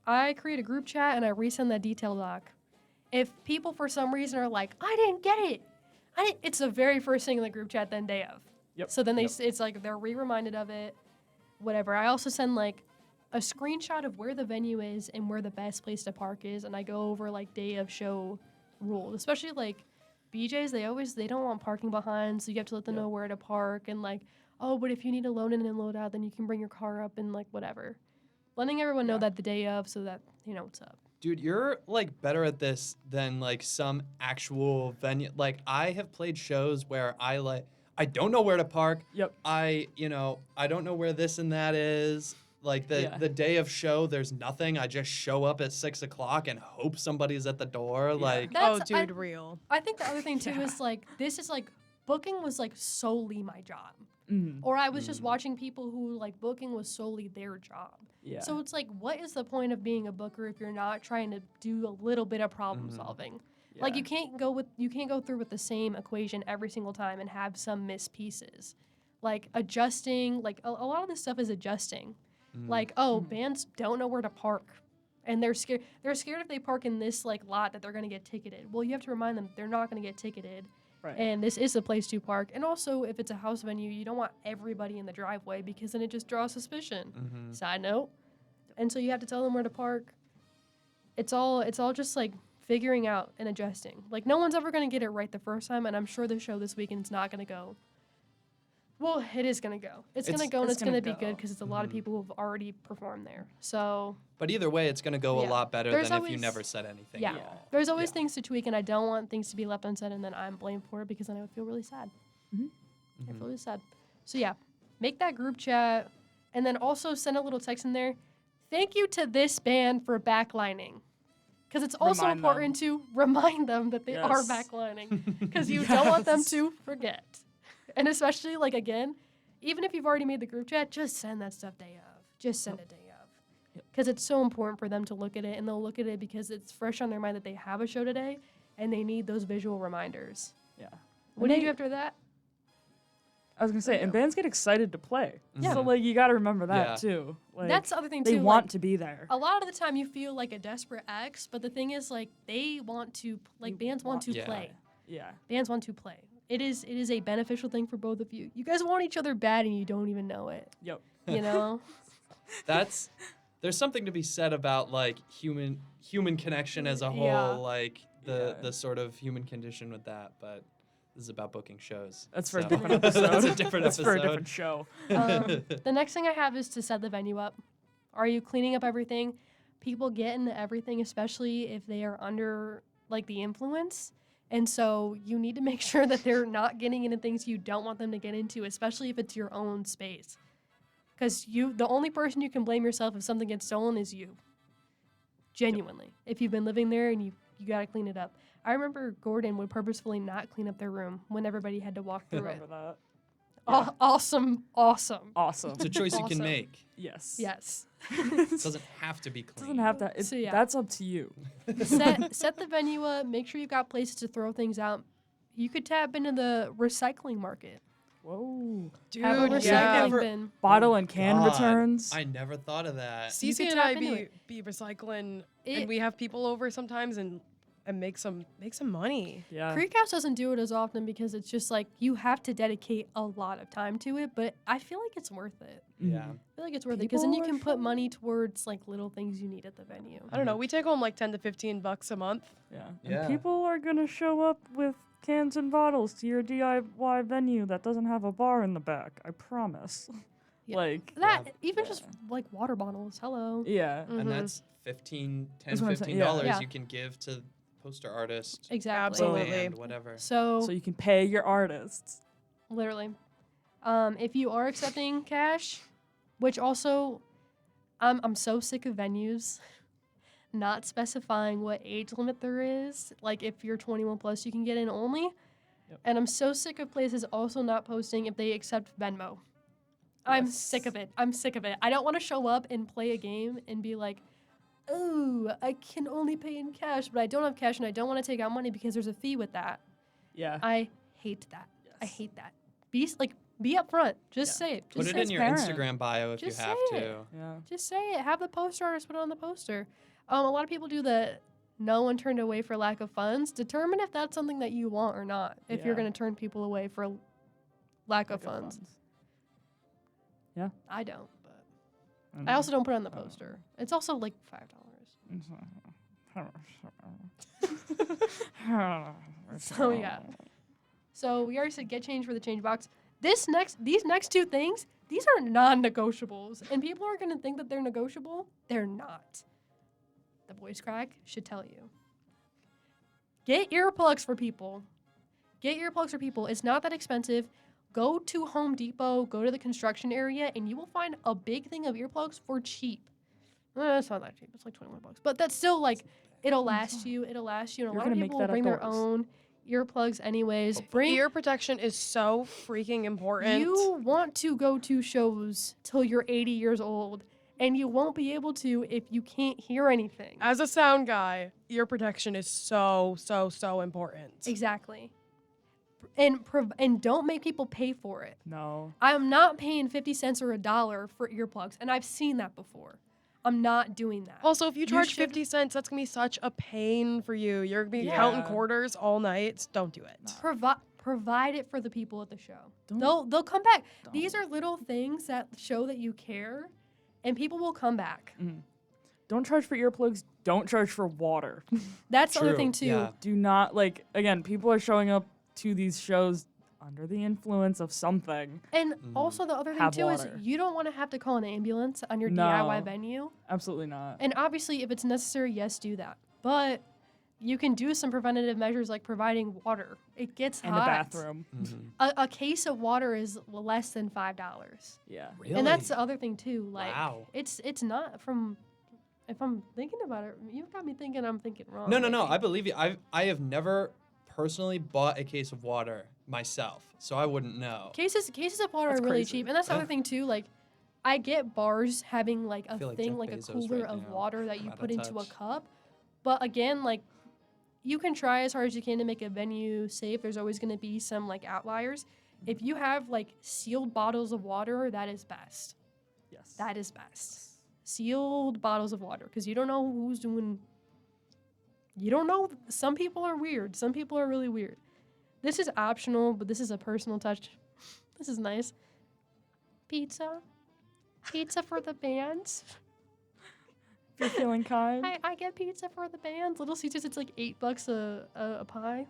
I create a group chat and I resend that detail doc. If people for some reason are like, I didn't get it, it's the very first thing in the group chat then day of. Yep. So then Yep. it's like they're reminded of it, whatever. I also send like a screenshot of where the venue is and where the best place to park is, and I go over like day of show rules, especially like BJs. They don't want parking behind, so you have to let them Yep. know where to park and like, oh, but if you need to load in and load out, then you can bring your car up and like whatever. Letting everyone know Yeah. that the day of so that you know what's up. Dude, you're like better at this than like some actual venue. Like I have played shows where I don't know where to park. Yep. I don't know where this and that is. Like the day of show, there's nothing. I just show up at 6 o'clock and hope somebody's at the door. Like That's- oh, dude, real. I think the other thing too Yeah. is like this is like booking was like solely my job, Mhm. or I was just watching people who like booking was solely their job. Yeah. So it's like, what is the point of being a booker if you're not trying to do a little bit of problem Mhm. solving? Like you can't go through with the same equation every single time and have some missed pieces. Like adjusting, like a lot of this stuff is adjusting. Like, oh, bands don't know where to park. And they're scared. They're scared if they park in this like lot that they're gonna get ticketed. Well, you have to remind them they're not gonna get ticketed. Right. And this is a place to park. And also, if it's a house venue, you don't want everybody in the driveway because then it just draws suspicion. Mhm. Side note. And so you have to tell them where to park. It's all just like figuring out and adjusting. Like no one's ever gonna get it right the first time, and I'm sure the show this weekend's not gonna go. Well, it is gonna go. It's gonna go and it's it's gonna, gonna be good go. because it's a lot of Mhm. people who've already performed there. So But either way, it's gonna go a Yeah. lot better There's than if you always- never said anything. yeah. at all. There's always Yeah. things to tweak, and I don't want things to be left unsaid, and then I'm blamed for it because then I would feel really sad. I Mhm. feel really sad. So yeah, make that group chat, and then also send a little text in there. Thank you to this band for backlining, because it's also Remind important to remind them that they are Yes. backlining, because you don't want them Yes. to forget. And especially like again, even if you've already made the group chat, just send that stuff day of. Just send it day of. Yep. Because it's so important for them to look at it, and they'll look at it because it's fresh on their mind that they have a show today, and they need those visual reminders. Yeah. What do you do after that? I was gonna say, and bands get excited to play. Yeah. So like you got to remember that Yeah. too. Like, That's the other thing they too. want like, to be there. a lot of the time you feel like a desperate ex, but the thing is like they want to like bands want to Yeah. play. Yeah. Bands want to play. It is a beneficial thing for both of you. You guys want each other bad and you don't even know it. Yep. You know? There's something to be said about like human connection as a whole, Yeah. like the Yeah. sort of human condition with that, but this is about booking shows. That's for a so- different episode. That's a different That's for a episode. different show. The next thing I have is to set the venue up. Are you cleaning up everything? People get into everything, especially if they are under like the influence. And so you need to make sure that they're not getting into things you don't want them to get into, especially if it's your own space. Because the only person you can blame yourself if something gets stolen is you. Genuinely. If you've been living there and you got to clean it up. I remember Gordon would purposefully not clean up their room when everybody had to walk through it. Remember that? Awesome. Awesome. It's a choice you Awesome. can make. Yes. Yes. It doesn't have to be clean. Doesn't have to. So, yeah. That's up to you. set the venue up. Make sure you've got places to throw things out. You could tap into the recycling market. Whoa. Dude, Have a recycling yeah. bin. Bottle and can God, returns. I never thought of that. You Cece could and tap I into be recycling, It- and we have people over sometimes and make some money. Yeah. Creek House doesn't do it as often because it's just like you have to dedicate a lot of time to it, but I feel like it's worth it. Yeah. I feel like it's worth it because then you People can are put money towards like little things you need at the venue. I don't know. We take home like $10 to $15 a month. Yeah. Yeah. And people are gonna show up with cans and bottles to your DIY venue that doesn't have a bar in the back. I promise. Yeah. Like. That Yeah. even just like water bottles. Hello. Yeah. Mhm. And that's $10, That's what I'm saying, $15 yeah. you can give to poster artist, Exactly. Absolutely. band, whatever. So, So you can pay your artists. literally, if you are accepting cash, which also, I'm so sick of venues not specifying what age limit there is. Like if you're 21 plus, you can get in only. Yep. And I'm so sick of places also not posting if they accept Venmo. I'm Yes. sick of it. I'm sick of it. I don't want to show up and play a game and be like, oh, I can only pay in cash, but I don't have cash and I don't want to take out money because there's a fee with that. Yeah. I hate that. I Yes. hate that. Be upfront. Just Yeah. say it. Put Just it say in your transparent. Instagram bio if Just you have say to. it. Yeah. Just say it. Have the poster artist put it on the poster. A lot of people do the no one turned away for lack of funds. Determine if that's something that you want or not. If you're Yeah. going to turn people away for lack of funds. I don't, but And- I also don't put it on the poster. It's also like $5. So yeah. So we already said get change for the change box. These next two things, these are non-negotiables, and people are gonna think that they're negotiable. They're not. The voice crack should tell you. Get earplugs for people. Get earplugs for people. It's not that expensive. Go to Home Depot, go to the construction area, and you will find a big thing of earplugs for cheap. It's not that cheap. It's like $21, but that's still like it'll last you. It'll last you. And a You're lot of gonna make people will that bring their outdoors. own earplugs anyways. Bring Ear protection is so freaking important. you want to go to shows till you're 80 years old, and you won't be able to if you can't hear anything. As a sound guy, ear protection is so important. Exactly. And don't make people pay for it. No. I'm not paying 50 cents or $1 for earplugs, and I've seen that before. I'm not doing that. Also, if you charge should- 50 cents, that's going to be such a pain for you. You're going to be Yeah. counting quarters all night. Don't do it. Provide it for the people at the show. Don't- They'll come back. These don't. are little things that show that you care, and people will come back. Don't charge for earplugs. Don't charge for water. That's the other True, thing too. yeah. Do not again, people are showing up to these shows under the influence of something. And also the other thing Have too water. is you don't want to have to call an ambulance on your No. DIY venue. Absolutely not. And obviously, if it's necessary, yes, do that. But you can do some preventative measures like providing water. It gets And hot. a bathroom. A case of water is less than $5. Yeah. Really? And that's the other thing too. Like Wow. it's not from. If I'm thinking about it, you've got me thinking I'm thinking wrong. No. maybe. I believe you. I have never personally bought a case of water myself, so I wouldn't know. Cases of water That's are really crazy. cheap, and that's the other thing too. Like, I get bars having like a feel like thing, Jeff like a Bezos cooler right of now. water that you Out of put into a touch. cup. But again, like, you can try as hard as you can to make a venue safe. There's always going to be some like outliers. If you have like sealed bottles of water, that is best. Yes. That is best. Sealed bottles of water, because you don't know who's doing. You don't know. Some people are weird. Some people are really weird. this is optional, but this is a personal touch. This is nice. Pizza for the bands. If you're feeling kind. I get pizza for the bands. Little Caesars, it's like $8 a pie.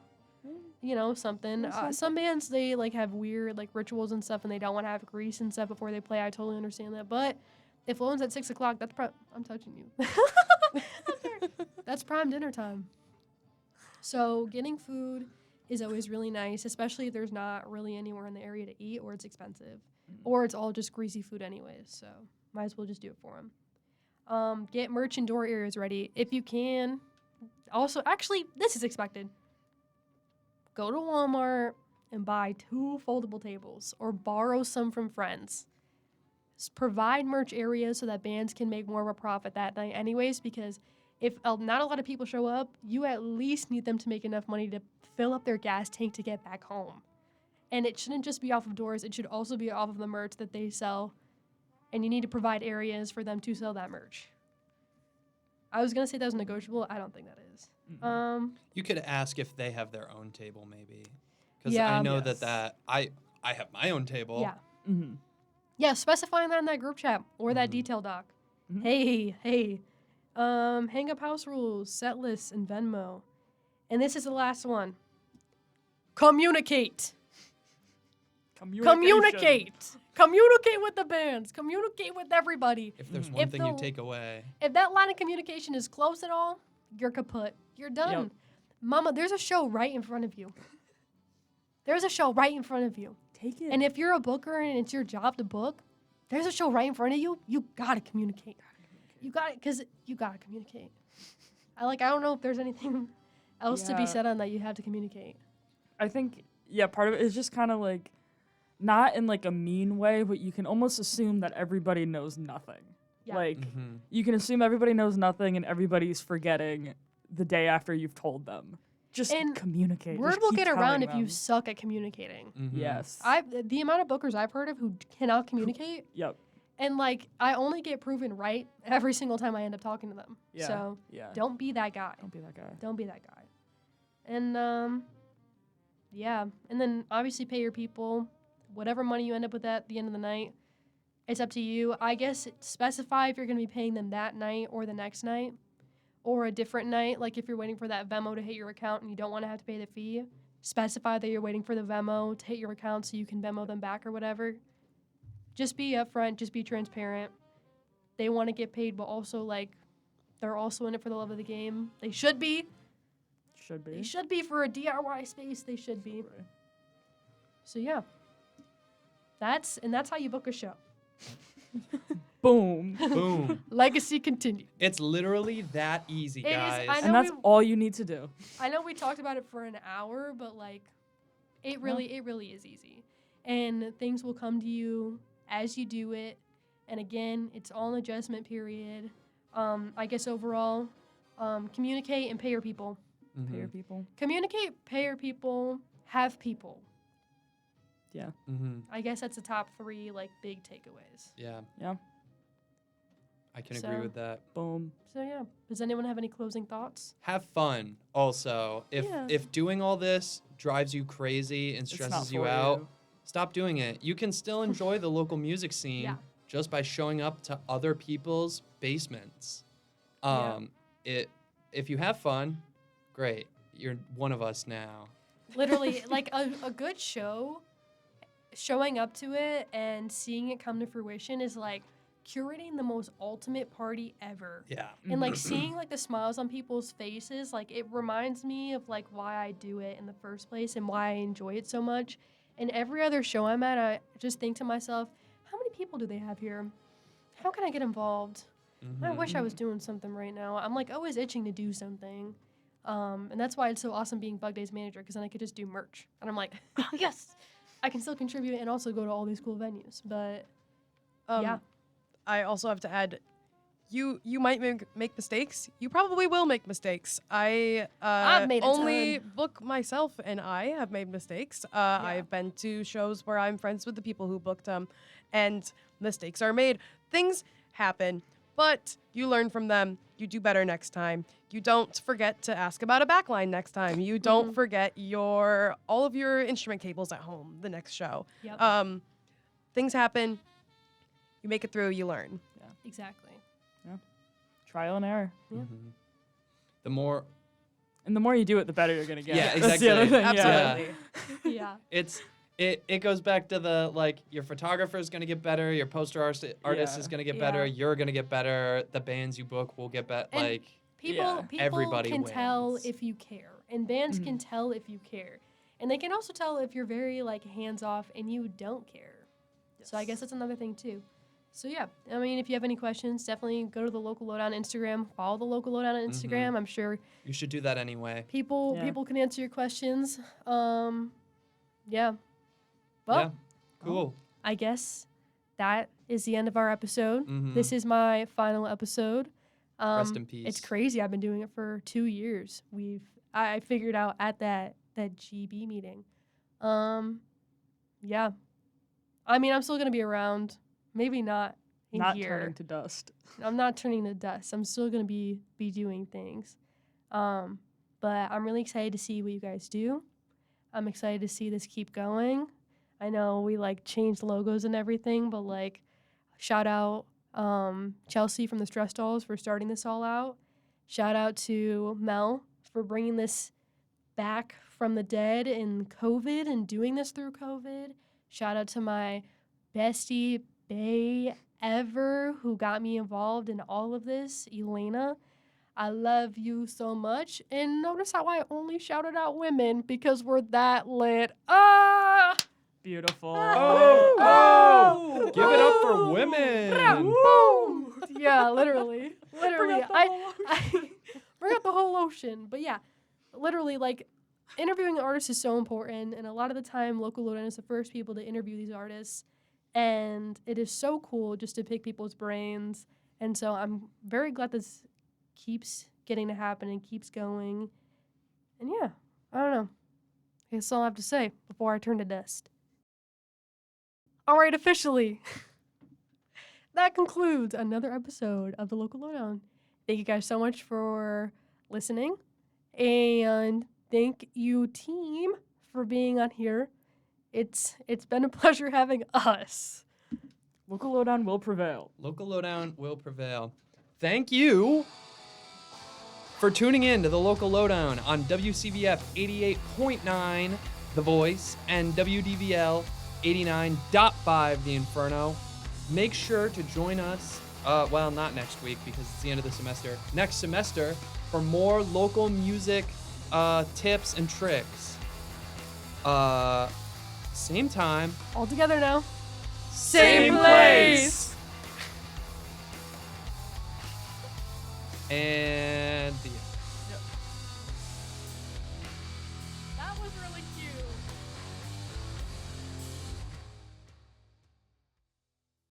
You know, something. Some bands, they like have weird like rituals and stuff, and they don't want to have grease and stuff before they play. I totally understand that. But if Lone's at 6 o'clock, that's I'm touching you. That's prime dinner time. So getting food is always really nice, especially if there's not really anywhere in the area to eat, or it's expensive, or it's all just greasy food anyways. So might as well just do it for them. Get merch and door areas ready if you can. Also, actually, this is expected. Go to Walmart and buy 2 foldable tables or borrow some from friends. Provide merch areas so that bands can make more of a profit that night anyways, because if not a lot of people show up, you at least need them to make enough money to fill up their gas tank to get back home. And it shouldn't just be off of doors. It should also be off of the merch that they sell. And you need to provide areas for them to sell that merch. I was going to say that was negotiable. I don't think that is. You could ask if they have their own table, maybe. Because Yeah. I know Yes. that I have my own table. Yeah. Mm-hmm. Yeah, specifying that in that group chat or that Mhm. detail doc. Mhm. Hey. Hang up house rules, set lists, and Venmo. And this is the last one. Communicate. Communicate with the bands. Communicate with everybody. If there's Mhm. one If thing you the- take away. If that line of communication is close at all, you're kaput. You're done. Yep. Mama, there's a show right in front of you. There's a show right in front of you. Take it. And if you're a booker and it's your job to book, there's a show right in front of you. You gotta communicate. You got it, because you gotta communicate. I don't know if there's anything else to be Yeah. said on that. You have to communicate. I think, yeah, part of it is just kind of like, not in like a mean way, but you can almost assume that everybody knows nothing. Yeah. Like, Mhm. you can assume everybody knows nothing and everybody's forgetting the day after you've told them. Just And communicate. Word Just will keep get around telling if you them. suck at communicating. Mhm. Yes. The amount of bookers I've heard of who cannot communicate, Yep. and I only get proven right every single time I end up talking to them. Yeah. So Yeah. don't be that guy. Don't be that guy. Don't be that guy. And yeah, and then obviously pay your people. Whatever money you end up with at the end of the night, it's up to you. I guess specify if you're going to be paying them that night or the next night or a different night. Like if you're waiting for that Venmo to hit your account and you don't want to have to pay the fee, specify that you're waiting for the Venmo to hit your account so you can Venmo them back or whatever. Just be upfront. Just be transparent. They want to get paid, but also they're also in it for the love of the game. They should be. Should be. They should be for a DIY space. They should be. So yeah. That's how you book a show. Boom. Boom. Legacy continued. It's literally that easy, It is- guys. I know And that's we- all you need to do. I know we talked about it for an hour, but it really is easy. And things will come to you as you do it. And again, it's all an adjustment period. I guess overall, communicate and pay your people. Mhm. Pay your people. Communicate, pay your people, have people. Yeah. Mhm. I guess that's the top 3 big takeaways. Yeah. Yeah. I can So- agree with that. Boom. So yeah, does anyone have any closing thoughts? Have fun. Also, Yeah. if doing all this drives you crazy and It's stresses not you for out, you. stop doing it. You can still enjoy the local music scene Yeah. just by showing up to other people's basements. Yeah. If you have fun, great. You're one of us now. Literally, a good show, showing up to it and seeing it come to fruition is curating the most ultimate party ever. Yeah. And seeing the smiles on people's faces, it reminds me of why I do it in the first place and why I enjoy it so much. And every other show I'm at, I just think to myself, how many people do they have here? How can I get involved? I Mhm. wish I was doing something right now. I'm always itching to do something. And that's why it's so awesome being Bug Days manager, because then I could just do merch. And I'm like, oh, yes, I can still contribute and also go to all these cool venues. But yeah. I also have to add, you might make mistakes. You probably will make mistakes. I've made a only ton. book myself, and I have made mistakes. I've been to shows where I'm friends with the people who booked them, and mistakes are made. Things happen, but you learn from them. You do better next time. You don't forget to ask about a backline next time. You don't forget all of your instrument cables at home the next show. Yep. Things happen. You make it through. You learn. Exactly. Trial and error. Yeah. Mm-hmm. The more And the more you do it, the better you're gonna get. Yeah, That's the other exactly. thing, yeah. Absolutely. Yeah. it goes back to the like your photographer is gonna get better, your poster artist Yeah. is gonna get better, Yeah. you're gonna get better, the bands you book will get better. And Like People Everybody can tell wins. if you care, and bands can tell if you care, and they can also tell if you're very like hands off and you don't care. So I guess that's another thing too. So yeah, I mean, if you have any questions, definitely go to the Local Lowdown Instagram. Follow the Local Lowdown on Instagram. I'm sure you should do that anyway. people can answer your questions. Yeah. Well, Yeah. Cool. I guess that is the end of our episode. Mhm. This is my final episode. Rest in peace. It's crazy. I've been doing it for 2 years. I figured out at that GB meeting. Yeah. I mean, I'm still gonna be around. Maybe not in Not here. turning to dust. I'm not turning to dust. I'm still gonna be doing things. But I'm really excited to see what you guys do. I'm excited to see this keep going. I know we like changed logos and everything, but like shout out Chelsea from the Stress Dolls for starting this all out. Shout out to Mel for bringing this back from the dead in COVID and doing this through COVID. Shout out to my bestie bae ever who got me involved in all of this, Elena. I love you so much. And notice how I only shouted out women because we're that lit. Ah! Beautiful. Oh! Give it up for women. Boom! Yeah, literally. Literally. I bring up the whole ocean. But yeah, literally, like, interviewing artists is so important. And a lot of the time, Local Lowdown is the first people to interview these artists. And it is so cool just to pick people's brains. And so I'm very glad this keeps getting to happen and keeps going. And yeah, I don't know. That's all I have to say before I turn to dust. All right, officially. That concludes another episode of the Local Lowdown. Thank you guys so much for listening. And thank you, team, for being on here. It's been a pleasure having us. Local Lowdown will prevail. Local Lowdown will prevail. Thank you for tuning in to the Local Lowdown on WCVF 88.9 The Voice and WDVL 89.5 The Inferno. Make sure to join us, well, not next week because it's the end of the semester, next semester for more local music tips and tricks. Same time. All together now. Same place. And the That was really cute.